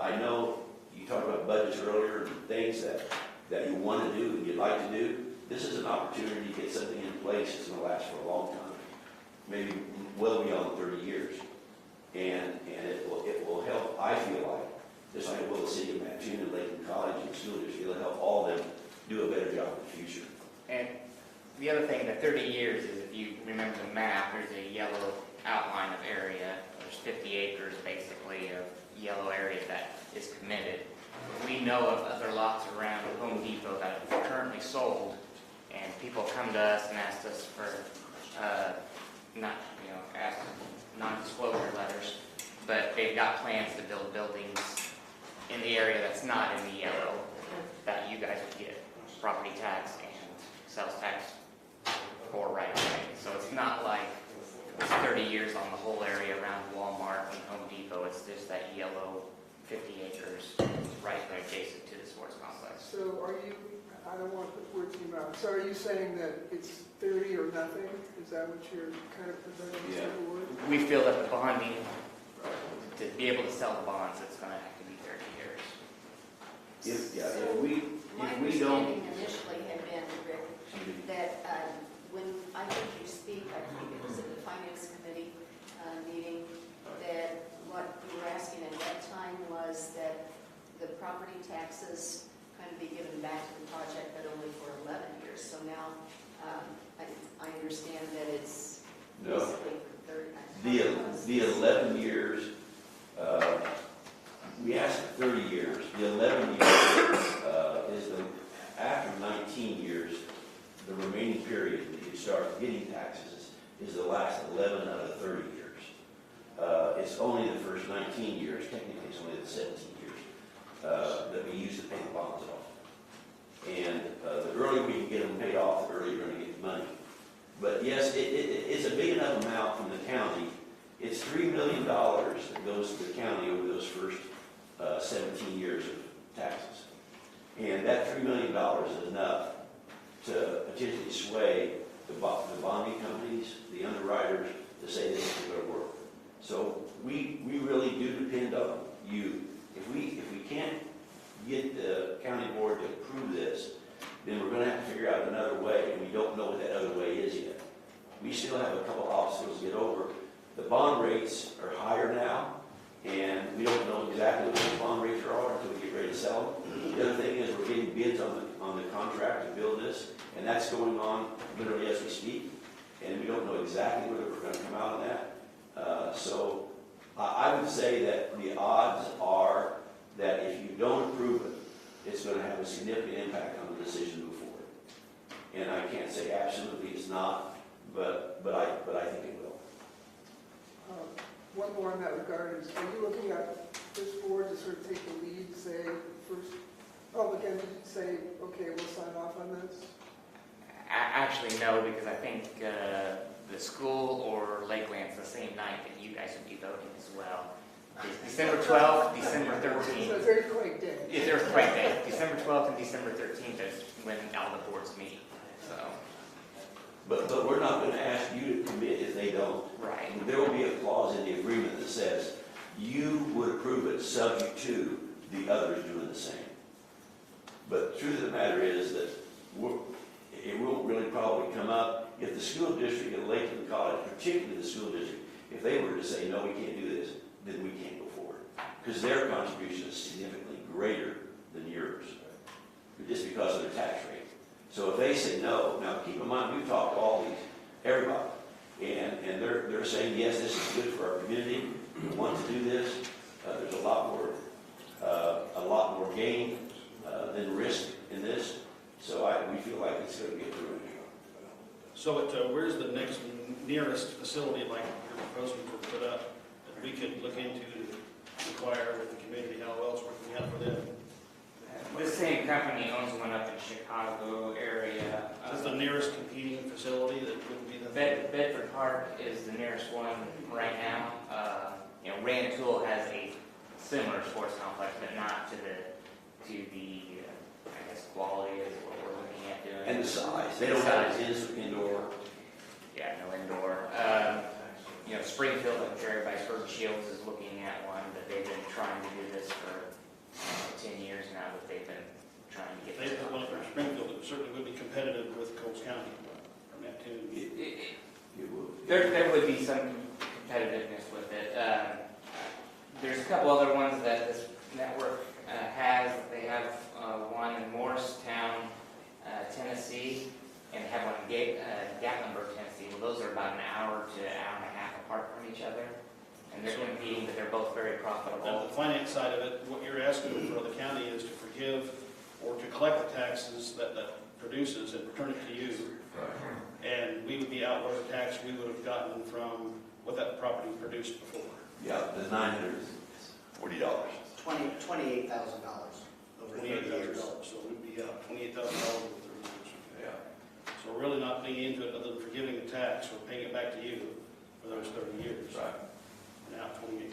I know you talked about budgets earlier and things that you want to do and you'd like to do. This is an opportunity to get something in place that's going to last for a long time, maybe well beyond 30 years. And it will help, I feel like, just like it will the city of Mattoon and Lakeland College and school district, it'll help all of them do a better job in the future. And the other thing, the 30 years is, if you remember the map, there's a yellow outline of area. There's 50 acres basically of yellow area that is committed. We know of other lots around Home Depot that are currently sold, and people come to us and ask us for ask non-disclosure letters, but they've got plans to build buildings in the area that's not in the yellow that you guys would get property tax and sales tax for right away. So it's not like it's 30 years on the whole area around Walmart and Home Depot. It's just that yellow 50 acres right there adjacent to the sports complex. So are you, I don't want to put words in your mouth, so are you saying that it's 30 or nothing? Is that what you're kind of presenting as a word? We feel that the bonding, to be able to sell the bonds, it's going to have to be 30 years. So my understanding initially had been, Rick, that when I heard you speak, I think it was at the Finance Committee meeting, that what you were asking at that time was that the property taxes kind of be given back to the project, but only for 11 years. So now I understand that it's basically for 30. The 11 years, we asked for 30 years. The 11 years is after 19 years, the remaining period that you start getting taxes is the last 11 out of 30 years. It's only the first 19 years, technically it's only the 17 years, that we use to pay the bonds off. And the earlier we can get them paid off, the earlier you're going to get the money. But yes, it's a big enough amount from the county. It's $3 million that goes to the county over those first 17 years of taxes. And that $3 million is enough to potentially sway the bonding companies, the underwriters, to say this is going to work. So we really do depend on you. If we can't get the county board to approve this, then we're going to have to figure out another way, and we don't know what that other way is yet. We still have a couple obstacles to get over. The bond rates are higher now, and we don't know exactly what those bond rates are until we get ready to sell them. The other thing is we're getting bids on the contract to build this, and that's going on literally as we speak, and we don't know exactly whether we're going to come out on that. So I would say that the odds are that if you don't approve it, it's going to have a significant impact on the decision to move forward. And I can't say absolutely it's not, but I think it will. One more in that regard is, are you looking at this board to sort of take the lead, say, first public entity, say, okay, we'll sign off on this? Actually, no, because I think the school or Lakeland's the same night that you guys would be voting as well. December 12th, December 13th. So it's earthquake day. It's earthquake day. December 12th and December 13th is when all the boards meet. So. But we're not going to ask you to commit if they don't. Right. There will be a clause in the agreement that says you would approve it subject to the others doing the same. But the truth of the matter is that it won't really probably come up if the school district at Lakeland College, particularly the school district, if they were to say, no, we can't do this, then we can't go forward. Because their contribution is significantly greater than yours, just because of their tax rate. So if they say no, now keep in mind, we've talked to all these, everybody, and they're saying, yes, this is good for our community, we want to do this. There's a lot more gain than risk in this. So we feel like it's going to get through. So where's the next nearest facility like you're proposing to put up that we could look into to inquire with the community how well it's working out for them? The same company owns one up in Chicago area. Is the nearest competing facility that would be the? Bedford Park is the nearest one right now. Rantoul has a similar sports complex, but not to the quality of what we're looking at doing. And the size, they don't have indoor. Yeah, no indoor. Springfield, I'm sure everybody's heard Shields is looking at one, but they've been trying to do this for 10 years now, that they've been trying to get They this. put one for Springfield, it certainly would be competitive with Coles County or Mattoon. There would be some competitiveness with it. There's a couple other ones that this network has. They have one in Morristown, Tennessee, and they have one in Gatlinburg, Tennessee. Well, those are about an hour to an hour and a half apart from each other, and they're competing, but they're both very On profitable. the finance side of it, what you're asking for the county is to forgive or to collect the taxes that produces and return it to you. And we would be out whatever tax we would have gotten from what that property produced before. Yeah, the $940. $28,000 over 30 years. So we'd be out $28,000 over 30 years. Yeah. So we're really not paying into it other than forgiving the tax, we're paying it back to you for those 30 years. Right. Now $28,000.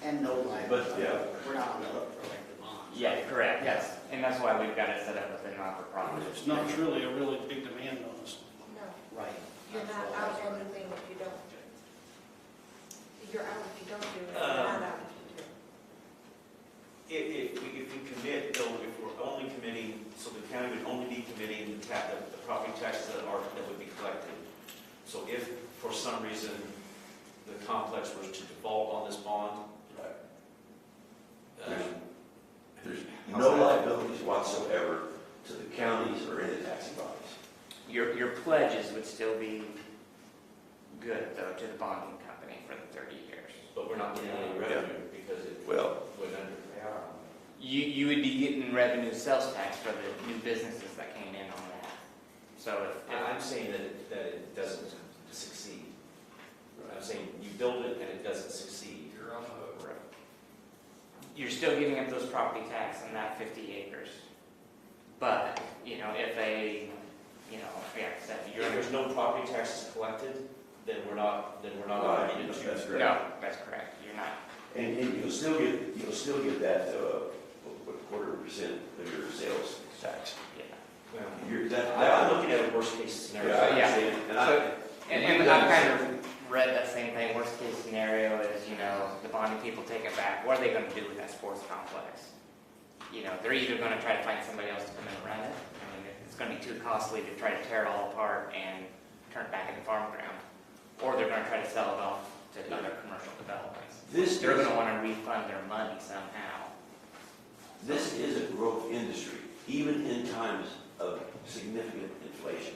And no liability. But, yeah. We're not on the hook for like the bonds. Yeah, correct, yes. And that's why we've got it set up with a not-for-profit. It's not really a really big demand on us. No, Right. you're not out anything if you don't. You're out if you don't do it, you're not out if you do. If we commit, though, if we're only committing, so the county would only be committing the property taxes that would be collected. So if, for some reason, the complex was to default on this bond, There's no liabilities whatsoever to the counties or any taxing bodies. Your pledges would still be good, though, to the bonding company for the 30 years. but we're not getting any revenue because it Well, went under. You would be getting revenue sales tax for the new businesses that came in on that. So if I'm saying that it doesn't succeed. I'm saying you build it and it doesn't succeed. You're on the hook. you're still giving up those property tax on that 50 acres. But, if they, If there's no property taxes collected, then we're not obligated to. That's correct. no, that's correct. You're not. And you'll still get that, 0.25% of your sales tax. Yeah. I'm looking at a worst case scenario. Yeah. And I, And I've kind of read that same thing. Worst case scenario is, the bonding people take it back. What are they going to do with that sports complex? They're either going to try to find somebody else to come in and run it. I mean, it's going to be too costly to try to tear it all apart and turn it back into farm ground. Or they're going to try to sell it off to other commercial developments. They're going to want to refund their money somehow. This is a growth industry, even in times of significant inflation.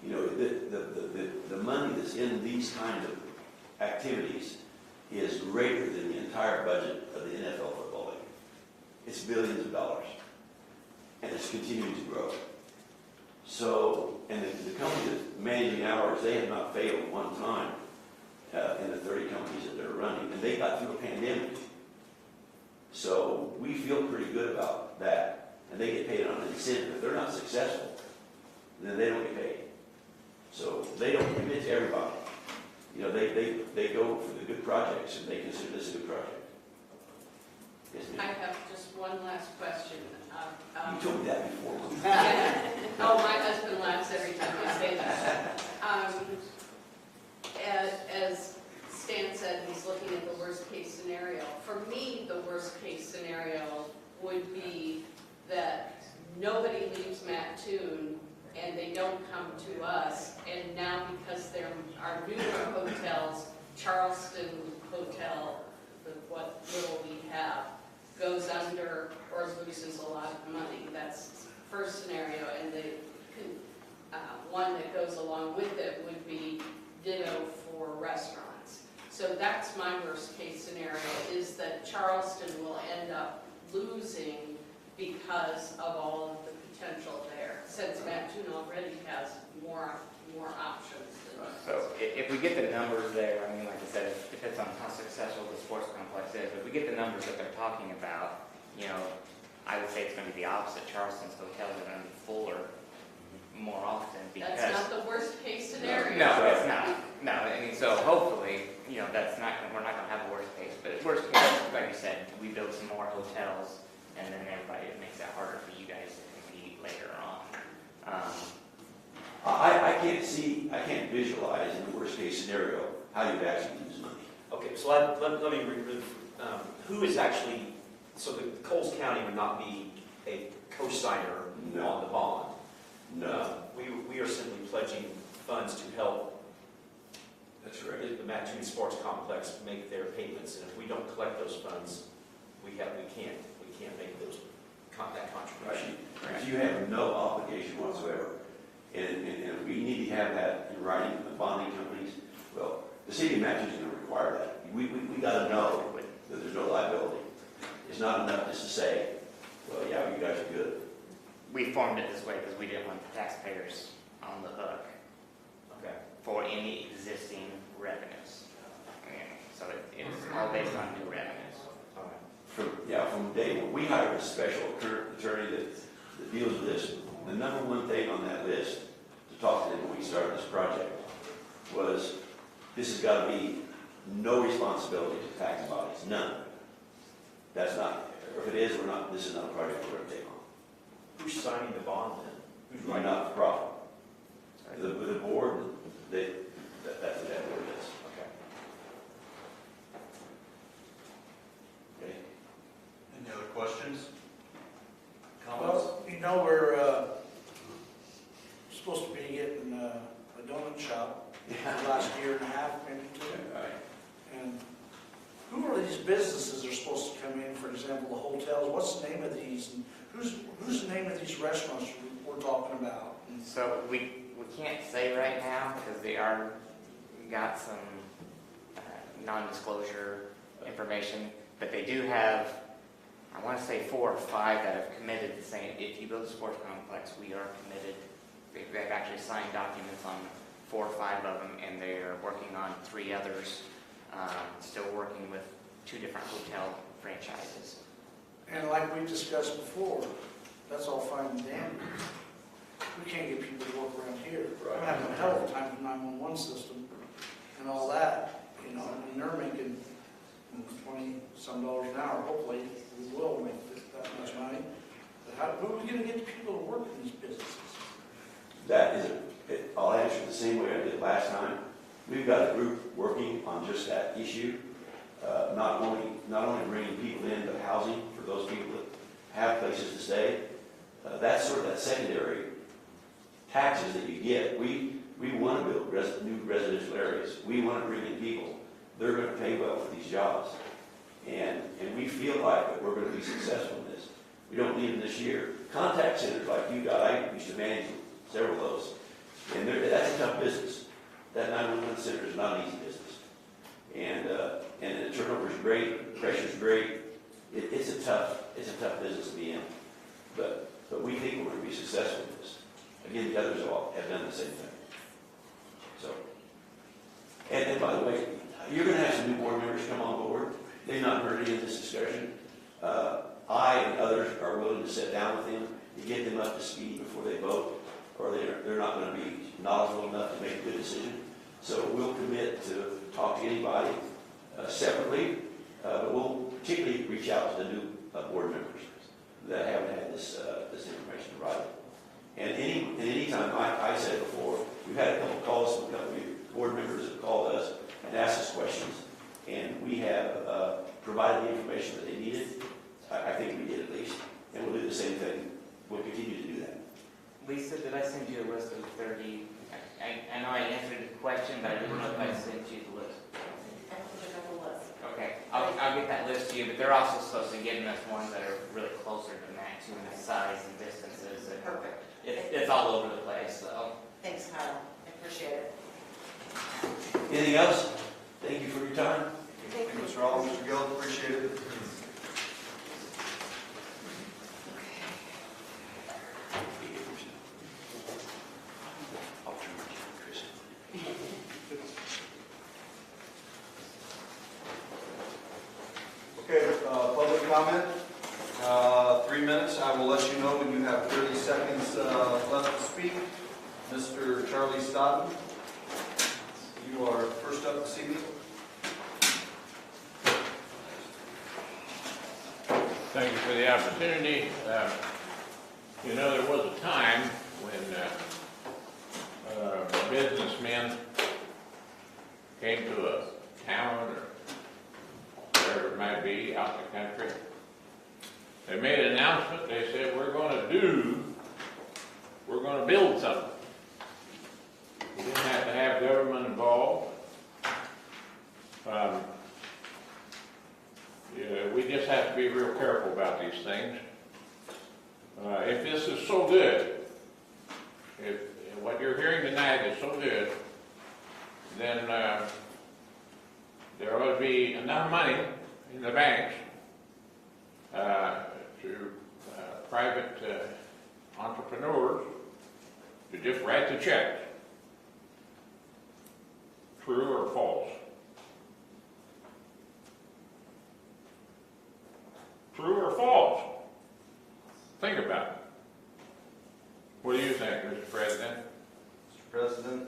The money that's in these kinds of activities is greater than the entire budget of the NFL football league. It's billions of dollars, and it's continuing to grow. So, and the company that's managing ours, they have not failed one time in the 30 companies that they're running, and they got through a pandemic. So we feel pretty good about that, and they get paid on an incentive. If they're not successful, then they don't get paid. So they don't commit to everybody. They go for the good projects, and they consider this a good project. Yes, I ma'am. have just one last question. You told me that before. Oh, my husband laughs every time I say that. As Stan said, he's looking at the worst case scenario. For me, the worst case scenario would be that nobody leaves Mattoon and they don't come to us. And now because there are newer hotels, Charleston Hotel, what little we have, goes under or loses a lot of money. That's first scenario. And the one that goes along with it would be ditto for restaurants. So that's my worst case scenario, is that Charleston will end up losing because of all of the potential there, since Mattoon already has more options So if we get the numbers there, I mean, like I said, it depends on how successful the sports complex is. But if we get the numbers that they're talking about, you know, I would say it's going to be the opposite. Charleston's hotels are going to be fuller more often because. That's not the worst case scenario. No, it's not. No, I mean, so hopefully, you know, that's not, we're not going to have a worst case. But worst case, like you said, we build some more hotels, and then everybody, it makes it harder for you guys to compete later on. I can't visualize in the worst case scenario how you'd actually lose money. Okay, so let me who is actually, so the Coles County would not be a co-signer No. on the bond? No. We are simply pledging funds to help That's right. the Mattoon Sports Complex make their payments, and if we don't collect those funds, we can't make that contribution. Right. You have no obligation whatsoever. And we need to have that in writing from the bonding companies. Well, the city of Mattoon is going to require that. We got to know that there's no liability. It's not enough just to say, well, yeah, you guys are good. We formed it this way because we didn't want the taxpayers on the hook for any existing revenues. So it's all based on new revenues. From day one, we hired a special attorney that deals with this. The number one thing on that list to talk to them when we started this project was this has got to be no responsibility to tax bodies, none. That's not, or if it is, this is not a project we're going to take on. Who's signing the bond then? Who's We're writing? not for profit. The board, that's what that board is. Okay. Any other questions? Comments? Well, you know, we're supposed to be getting a donut shop the last year and a half, maybe two. Right. And who are these businesses that are supposed to come in, for example, the hotels? What's the name of these? And who's the name of these restaurants we're talking about? So we can't say right now because they got some non-disclosure information, but they do have, I want to say 4 or 5 that have committed to saying, if you build a sports complex, we are committed. They've actually signed documents on 4 or 5 of them, and they are working on 3 others, still working with 2 different hotel franchises. And like we discussed before, that's all fine and dandy. We can't get people to work around here. We're having a hell of a time with the 911 system and all that, you know, and they're making $20-some an hour. Hopefully, we will make that much money. But who are we going to get the people to work in these businesses? That is, I'll answer the same way I did last time. We've got a group working on just that issue. Not only bringing people in, but housing for those people that have places to stay. That's sort of that secondary taxes that you get. We want to build new residential areas. We want to bring in people. They're going to pay well for these jobs. And we feel like that we're going to be successful in this. We don't need them this year. Contact centers like you got, I used to manage several of those. And that's a tough business. That 911 center is not an easy business. And the turnover is great, the pressure is great. It's a tough business to be in. But we think we're going to be successful in this. Again, the others all have done the same thing. So, and by the way, you're going to have some new board members come on board. They've not heard any of this discussion. I and others are willing to sit down with them to get them up to speed before they vote, or they're not going to be knowledgeable enough to make a good decision. So we'll commit to talk to anybody separately, but we'll particularly reach out to the new board members that haven't had this information provided. And any time, I said before, we've had a couple of calls from a couple of board members that called us and asked us questions, and we have provided the information that they needed. I think we did at least, and we'll do the same thing. We'll continue to do that. Lisa, did I send you a list of 30? I know I answered the question, but I didn't know if I sent you the list. I don't think I have a list. Okay, I'll get that list to you, but they're also supposed to give us ones that are really closer to Mattoon in size and distances. And Perfect. it's all over the place, so. Thanks, Kyle. I appreciate it. Anything else? Thank you for your time. Thank you. Mr. Allen, Mr. Gill, appreciate it. I'll turn it to Chris. 3 minutes. I will let you know when you have 30 seconds left to speak. Mr. Charlie Stodden, you are first up this evening. Thank you for the opportunity. You know, there was a time when businessmen came to a town or wherever it might be out in the country. They made an announcement. They said, we're going to build something. We didn't have to have government involved. We just have to be real careful about these things. If this is so good, if what you're hearing tonight is so good, then there ought to be enough money in the banks to private entrepreneurs to just write the checks. True or false? True or false? Think about it. What do you think, Mr. President? Mr. President,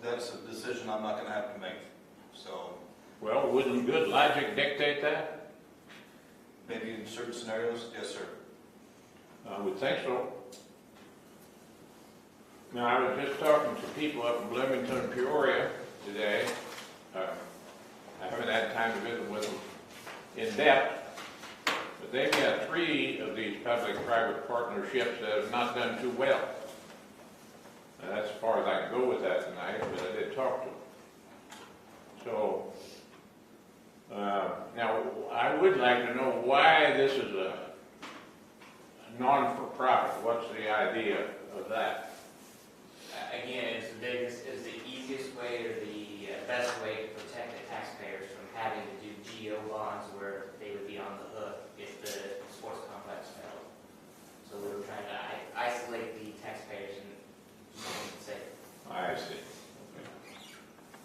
that's a decision I'm not going to have to make. So Well, wouldn't good logic dictate that? maybe in certain scenarios, yes, sir. I would think so. Now, I was just talking to people up in Bloomington, Peoria today. I haven't had time to visit with them in depth, but they've got 3 of these public-private partnerships that have not done too well. And that's as far as I can go with that tonight, but I did talk to them. So, now, I would like to know why this is a non-for-profit. What's the idea of that? Again, it's the easiest way or the best way to protect the taxpayers from having to do GO bonds where they would be on the hook if the sports complex failed. So we were trying to isolate the taxpayers and say. I see. Okay.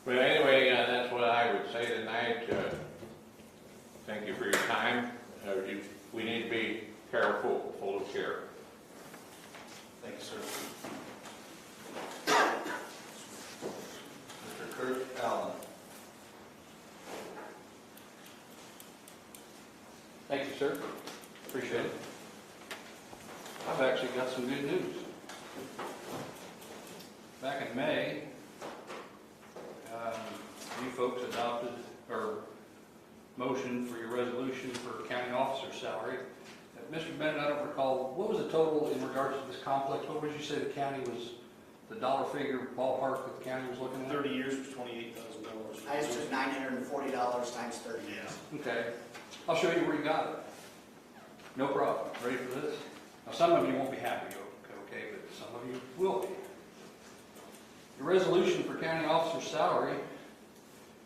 But anyway, that's what I would say tonight. Thank you for your time. We need to be careful, full of care. Thank you, sir. Mr. Kurt Allen. Thank you, sir. Appreciate it. I've actually got some good news. Back in May, you folks adopted or motion for your resolution for county officer salary. Mr. Bennett, I don't recall, what was the total in regards to this complex? What would you say the county was, the dollar figure ballpark that the county was looking at? 30 years was $28,000. I just took $940 times 30 years. Okay. I'll show you where you got it. No problem. Ready for this? Now, some of you won't be happy, okay, but some of you will be. The resolution for county officer salary,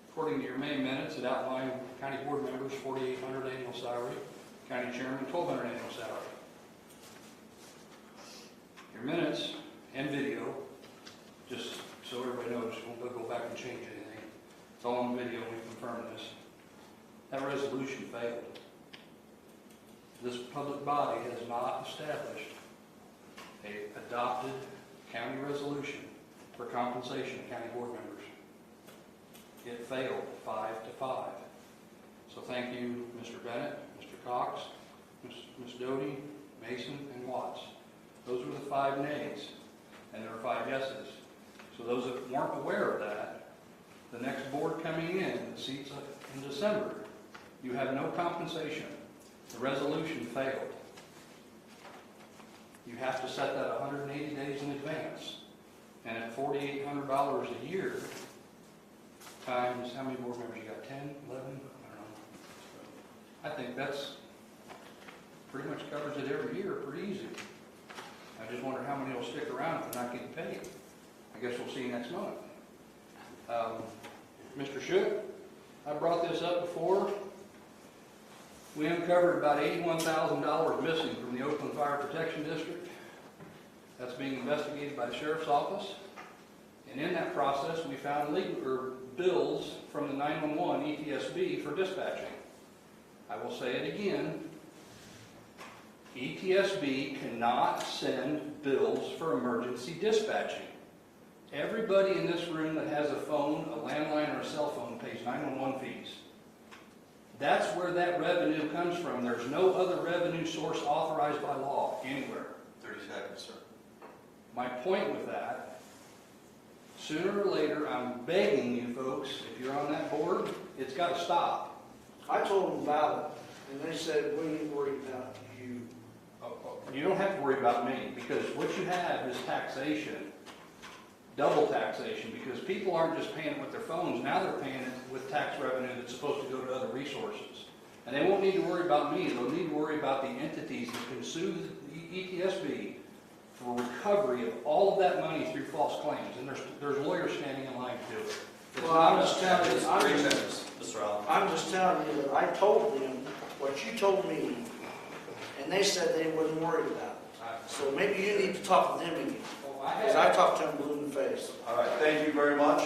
according to your May minutes, it outlined county board members $4,800 annual salary, county chairman $1,200 annual salary. Your minutes and video, just so everybody knows, won't go back and change anything. It's all on video, we confirmed this. That resolution failed. This public body has not established an adopted county resolution for compensation of county board members. It failed 5-5. So thank you, Mr. Bennett, Mr. Cox, Ms. Doty, Mason, and Watts. Those were the 5 nays, and there are 5 yeses. So those that weren't aware of that, the next board coming in, the seats in December, you have no compensation. The resolution failed. You have to set that 180 days in advance. And at $4,800 a year, times how many board members you got? 10, 11? I don't know. I think that's pretty much covers it every year pretty easy. I just wonder how many will stick around if they're not getting paid. I guess we'll see next month. Mr. Shook, I brought this up before. We uncovered about $81,000 missing from the Oakland Fire Protection District. That's being investigated by the Sheriff's Office. And in that process, we found bills from the 911 ETSB for dispatching. I will say it again, ETSB cannot send bills for emergency dispatching. Everybody in this room that has a phone, a landline, or a cell phone pays 911 fees. That's where that revenue comes from. There's no other revenue source authorized by law anywhere. 30 seconds, sir. My point with that, sooner or later, I'm begging you folks, if you're on that board, it's got to stop. I told them about it, and they said, we ain't worried about you. You don't have to worry about me, because what you have is taxation, double taxation, because people aren't just paying it with their phones, now they're paying it with tax revenue that's supposed to go to other resources. And they won't need to worry about me, they'll need to worry about the entities that can sue the ETSB for recovery of all of that money through false claims, and there's lawyers standing in line to do it. It's Well, not I'm us. just telling you, Mr. Allen. I'm just telling you that I told them what you told me, and they said they wouldn't worry about it. So maybe you need to talk to them again, because I talked to them blue in the face. All right, thank you very much.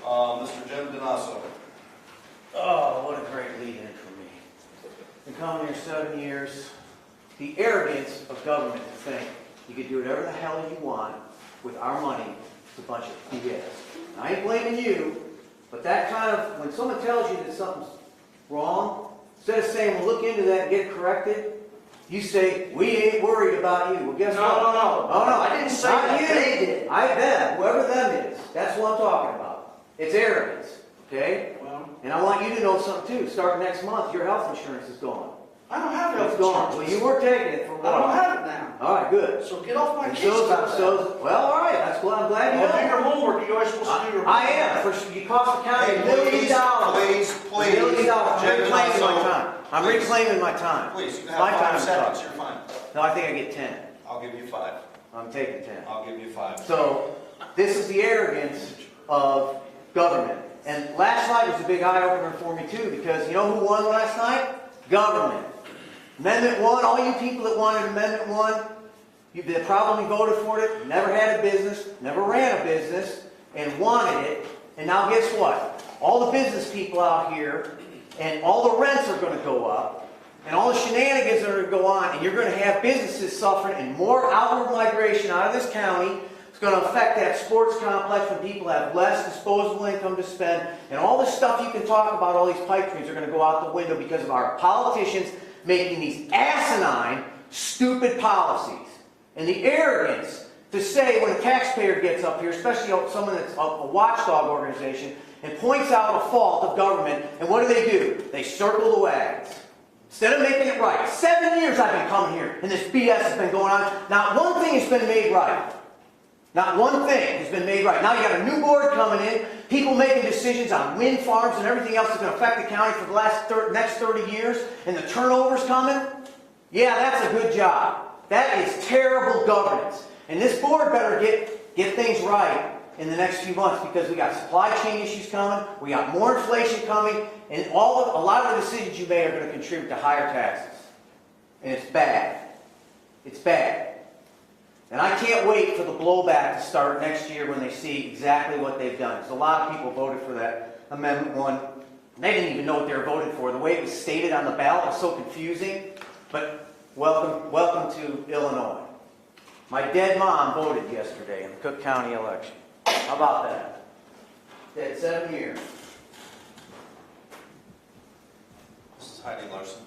Mr. Jim Donasso. Oh, what a great lead-in for me. Been coming here 7 years. The arrogance of government to think you could do whatever the hell you want with our money is a bunch of BS. I ain't blaming you, but that kind of, when someone tells you that something's wrong, instead of saying, well, look into that and get it corrected, you say, we ain't worried about you. Well, guess what? No. Oh, no. I didn't say Not that. you. They did. I bet. Whoever them is. That's what I'm talking about. It's arrogance. Okay? Well, And I want you to know something too. Starting next month, your health insurance is gone. I don't have health It's gone. insurance. Well, you were taking it for a I don't while. have it now. All right, good. So get off my And case about that. well, all right. That's what I'm glad you Well, do know. your homework. You always supposed to do your homework. I am. You cost the county Hey, $1 million. please. $1 million. I'm Jim reclaiming my Donasso, time. I'm please. reclaiming my time. Please, you It's have my 5 time to seconds, talk. you're fine. No, I think I get 10. I'll give you 5. I'm taking 10. I'll give you 5. So, this is the arrogance of government. And last night was a big eye-opener for me too, because you know who won last night? Government. Amendment 1, all you people that wanted Amendment 1, that probably voted for it, never had a business, never ran a business, and wanted it. And now guess what? All the business people out here, and all the rents are going to go up, and all the shenanigans are going to go on, and you're going to have businesses suffering and more outward migration out of this county. It's going to affect that sports complex when people have less disposable income to spend, and all the stuff you can talk about, all these pipe dreams are going to go out the window because of our politicians making these asinine, stupid policies. And the arrogance to say when a taxpayer gets up here, especially someone that's a watchdog organization, and points out a fault of government, and what do? They circle the wagons. Instead of making it right. 7 years I've been coming here, and this BS has been going on. Not one thing has been made right. Not one thing has been made right. Now you got a new board coming in, people making decisions on wind farms and everything else that's going to affect the county for the next 30 years, and the turnover's coming. Yeah, that's a good job. That is terrible governance. And this board better get things right in the next few months, because we got supply chain issues coming, we got more inflation coming, and a lot of the decisions you make are going to contribute to higher taxes. And it's bad. It's bad. And I can't wait for the blowback to start next year when they see exactly what they've done. Because a lot of people voted for that Amendment 1. They didn't even know what they were voting for. The way it was stated on the ballot was so confusing. But welcome to Illinois. My dead mom voted yesterday in the Cook County election. How about that? Dead 7 years. This is Heidi Larson.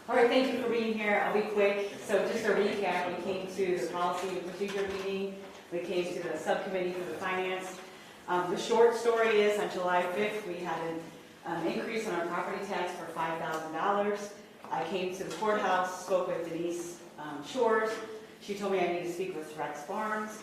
All right, thank you for being here. I'll be quick. So just a recap, we came to the policy and procedure meeting. We came to the subcommittee for the finance. The short story is on July 5th, we had an increase in our property tax for $5,000. I came to the courthouse, spoke with Denise Shores. She told me I need to speak with Rex Barnes.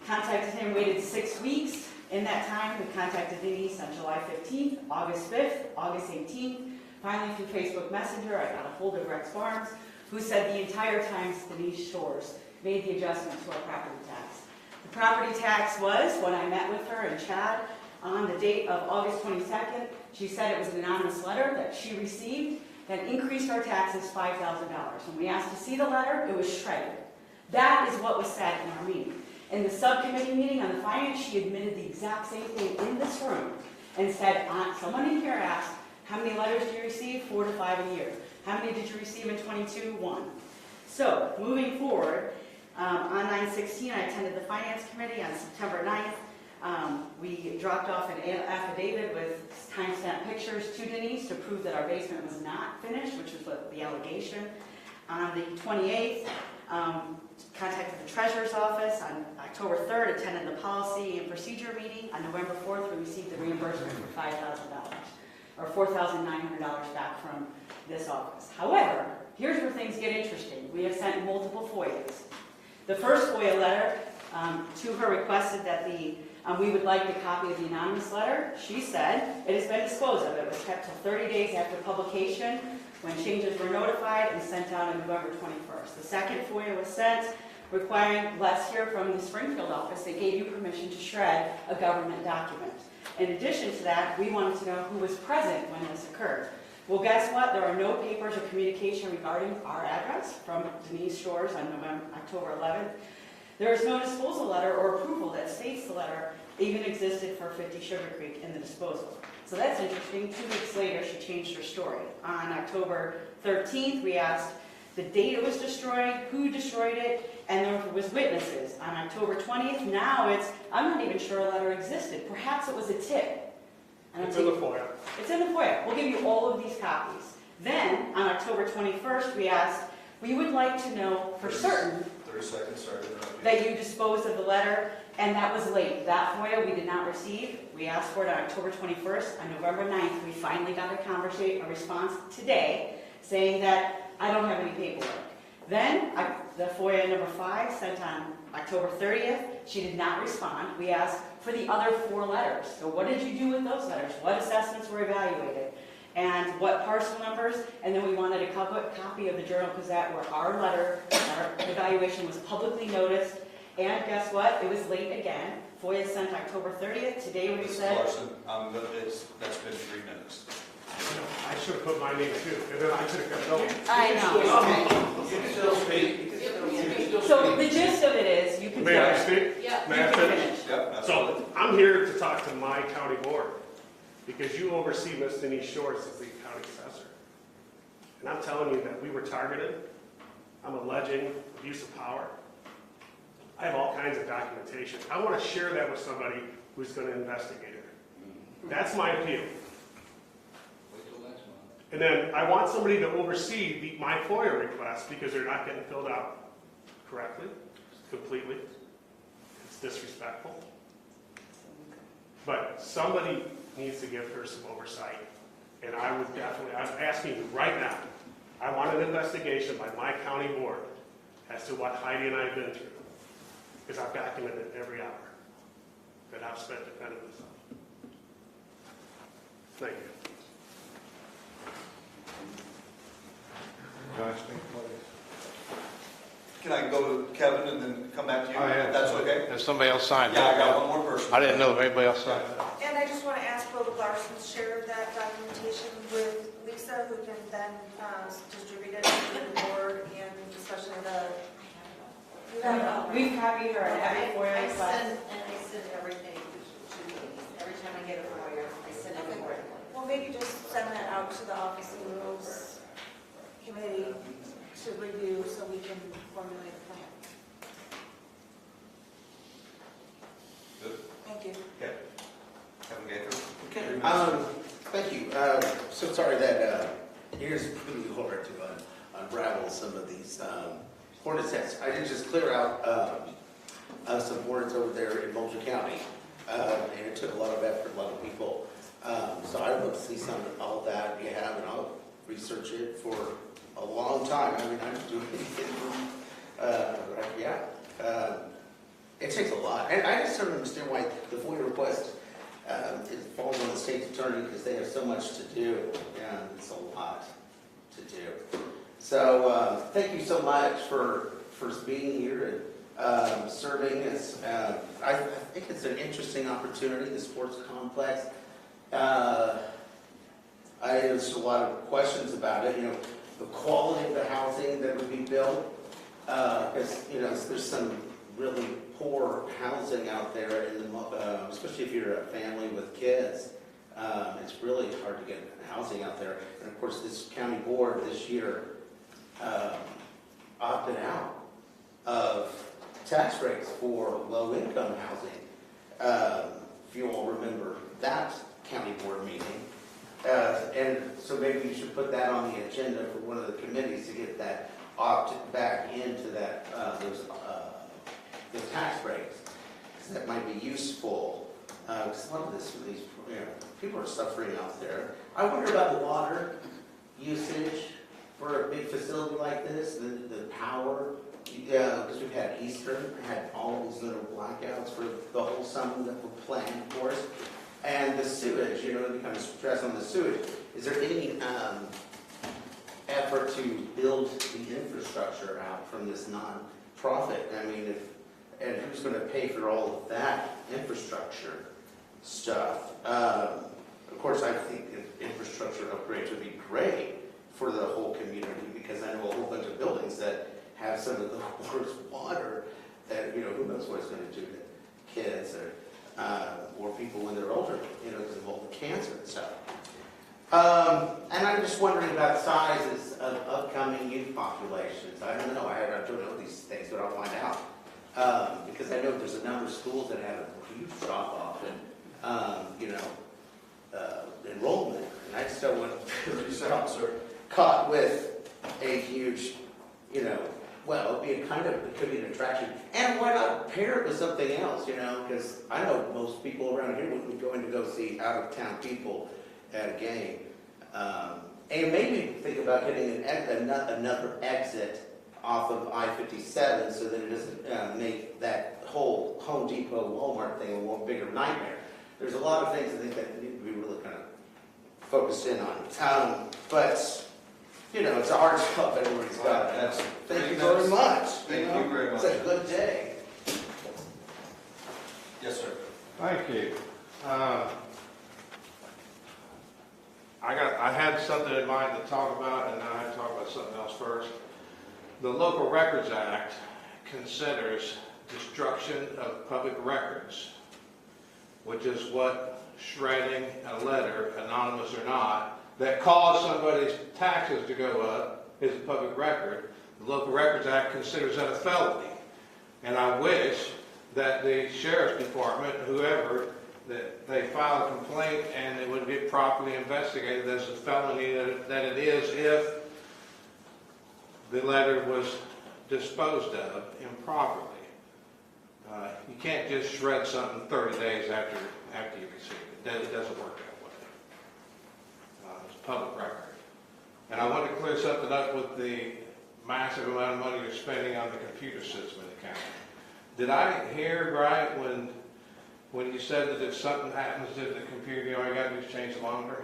Contacted him, waited 6 weeks. In that time, we contacted Denise on July 15th, August 5th, August 18th. Finally, through Facebook Messenger, I got a hold of Rex Barnes, who said the entire time Denise Shores made the adjustment to our property tax. The property tax was, when I met with her in Chad on the date of August 22nd, she said it was an anonymous letter that she received that increased our taxes $5,000. When we asked to see the letter, it was shredded. That is what was said in our meeting. In the subcommittee meeting on the finance, she admitted the exact same thing in this room. and said, someone in here asked, how many letters do you receive? 4 to 5 a year. How many did you receive in '22? 1. So, moving forward, on 9/16, I attended the Finance Committee on September 9th. We dropped off an affidavit with timestamp pictures to Denise to prove that our basement was not finished, which was what the allegation. On the 28th, contacted the Treasurer's Office. On October 3rd, attended the Policy and Procedure meeting. On November 4th, we received the reimbursement for $5,000, or $4,900 back from this office. However, here's where things get interesting. We have sent multiple FOIAs. The first FOIA letter to her requested that we would like the copy of the anonymous letter. She said it has been disposed of. It was kept till 30 days after publication when changes were notified and sent out on November 21st. The second FOIA was sent requiring, let's hear from the Springfield office that gave you permission to shred a government document. In addition to that, we wanted to know who was present when this occurred. Well, guess what? There are no papers or communication regarding our address from Denise Shores on October 11th. There is no disposal letter or approval that states the letter even existed for 50 Sugar Creek in the disposal. So that's interesting. 2 weeks later, she changed her story. On October 13th, we asked the date it was destroyed, who destroyed it, and there was witnesses. On October 20th, now I'm not even sure a letter existed. Perhaps it was a tip. It's in the FOIA. It's in the FOIA. We'll give you all of these copies. Then, on October 21st, we asked, we would like to know for certain 30 seconds, sorry to interrupt you. that you disposed of the letter, and that was late. That FOIA we did not receive. We asked for it on October 21st. On November 9th, we finally got a response today saying that I don't have any paperwork. Then, the FOIA number 5 sent on October 30th. She did not respond. We asked for the other 4 letters. So what did you do with those letters? What assessments were evaluated? And what parcel numbers? And then we wanted a copy of the Journal Gazette where our letter, our evaluation was publicly noticed. And guess what? It was late again. FOIA sent October 30th. Today we Mrs. said... Larson, that's been 3 minutes. I should have put my name too, and then I could have kept going. I know. You can still speak. So the gist of it is, you can... May I speak? Yeah. May I finish? Yep, So, I'm here to talk to my county board, because you oversee Miss Denise Shores as the county assessor. And I'm telling you that we were targeted. I'm alleging abuse of power. I have all kinds of documentation. I want to share that with somebody who's going to investigate it. That's my appeal. And then I want somebody to oversee my FOIA requests because they're not getting filled out correctly, completely. It's disrespectful. But somebody needs to give her some oversight. And I would definitely, I'm asking you right now, I want an investigation by my county board as to what Heidi and I have been through. Because I've documented it every hour that I've spent defending myself. Thank you. Can I go to Kevin and then come back to you? Oh, yeah. That's okay? Has somebody else signed? Yeah, I got one more person. I didn't know if anybody else signed. And I just want to ask will Larson's share of that documentation with Lisa, who can then distribute it to the board and especially the... We've copied her on every FOIA I request. send everything to me. Every time I get a FOIA, I send it accordingly. Well, maybe just send that out to the Office of Rules Committee to review so we can formulate a plan. Good. Thank you. Okay. Kevin Gaither. Okay. Thank you. So sorry that here's pretty hard to unravel some of these ordinance sets. I did just clear out some ordinance over there in Moultrie County, and it took a lot of effort, a lot of people. So I'd love to see some of all that you have, and I'll research it for a long time. I mean, I'm doing it. It takes a lot, and I just don't understand why the FOIA request it falls on the state's attorney because they have so much to do, and it's a lot to do. So thank you so much for being here and serving us. I think it's an interesting opportunity, the sports complex. There's a lot of questions about it. You know, the quality of the housing that would be built, because there's some really poor housing out there, especially if you're a family with kids. It's really hard to get housing out there. And of course, this county board this year opted out of tax rates for low-income housing. If you all remember that county board meeting. And so maybe you should put that on the agenda for one of the committees to get that opted back into that, those tax breaks. That might be useful, because a lot of these, people are suffering out there. I wonder about the water usage for a big facility like this, the power, because we've had Easter, had all these little blackouts for the whole summer that were planned, of course. And the sewage, any kind of stress on the sewage. Is there any effort to build the infrastructure out from this non-profit? I mean, and who's going to pay for all of that infrastructure stuff? Of course, I think infrastructure upgrades would be great for the whole community, because I know a whole bunch of buildings that have some of the worst water that, who knows what it's going to do to kids or people when they're older, because of all the cancer and stuff. And I'm just wondering about sizes of upcoming youth populations. I don't know. I don't know these things, but I'll find out. Because I know there's a number of schools that have a huge drop-off in, enrollment. And I just don't want to be caught with a huge, well, it could be an attraction. And why not pair it with something else, because I know most people around here would be going to go see out-of-town people at a game. And maybe think about getting another exit off of I-57 so that it doesn't make that whole Home Depot, Walmart thing a more bigger nightmare. There's a lot of things I think that need to be really kind of focused in on. But it's a hard job everybody's got. Thank you very much. Thank you very much. It's a good day. Yes, sir. Thank you. I had something in mind to talk about, and then I had to talk about something else first. The Local Records Act considers destruction of public records, which is what shredding a letter, anonymous or not, that caused somebody's taxes to go up is a public record. The Local Records Act considers that a felony. And I wish that the Sheriff's Department, whoever, that they file a complaint and it would get properly investigated as a felony that it is if the letter was disposed of improperly. You can't just shred something 30 days after you receive it. It doesn't work that way. It's a public record. And I want to clear something up with the massive amount of money you're spending on the computer system in the county. Did I hear right when you said that if something happens to the computer, all you got to do is change the monitor?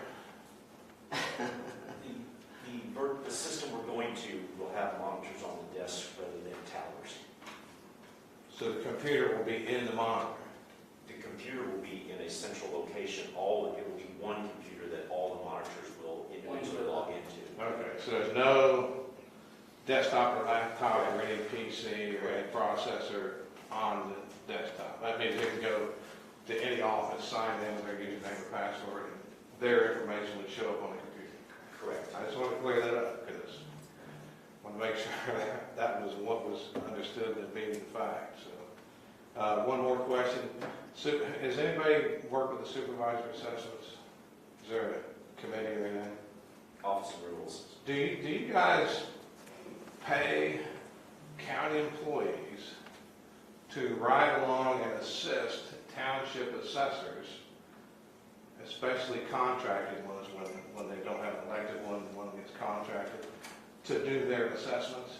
The system we're going to will have monitors on the desk rather than towers. So the computer will be in the monitor? The computer will be in a central location. It will be one computer that all the monitors will individually log into. Okay, so there's no desktop or laptop or any PC or any processor on the desktop. That means they can go to any office, sign in with their username or password, and their information would show up on the computer. Correct. I just want to clear that up because I want to make sure that was what was understood as being the fact. So, one more question. Has anybody worked with the supervisory assessments? Is there a committee or anything? Office of Rules. Do you guys pay county employees to ride along and assist township assessors, especially contracted ones when they don't have an elected one gets contracted, to do their assessments?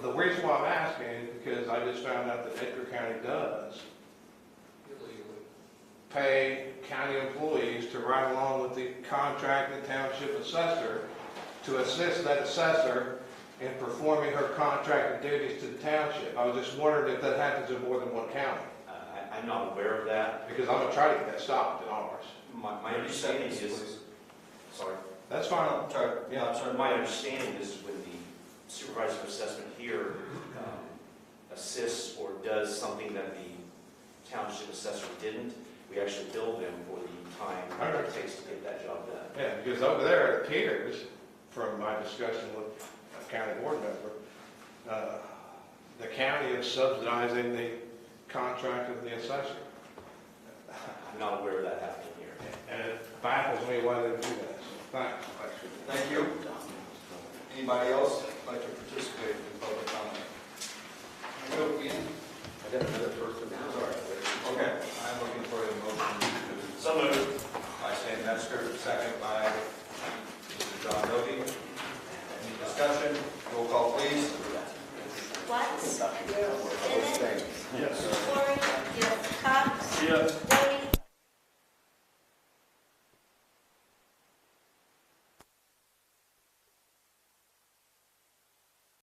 The reason why I'm asking is because I just found out that Edgar County does pay county employees to ride along with the contracted township assessor to assist that assessor in performing her contracted duties to the township. I was just wondering if that happens in more than one county. I'm not aware of that. Because I'm going to try to get that stopped in ours. My understanding is, sorry. That's fine. I'm sorry. My understanding is when the supervisor assessment here assists or does something that the township assessor didn't, we actually bill them for the time that it takes to get that job done. Yeah, because over there at Peters, from my discussion with a county board member, the county is subsidizing the contract of the assessor. I'm not aware of that happening here. And it baffles me why they do that. So thanks. Thank you. Anybody else like to participate in public comment? Go again. I got another person now. Sorry. Okay, I'm looking for a motion to. So moved. By Stan Metzger, second by Mr. John Doty. Any discussion? Roll call, please. Watts? Yes. Bennett? Yes. Gloria? Yes. Cox? Yes.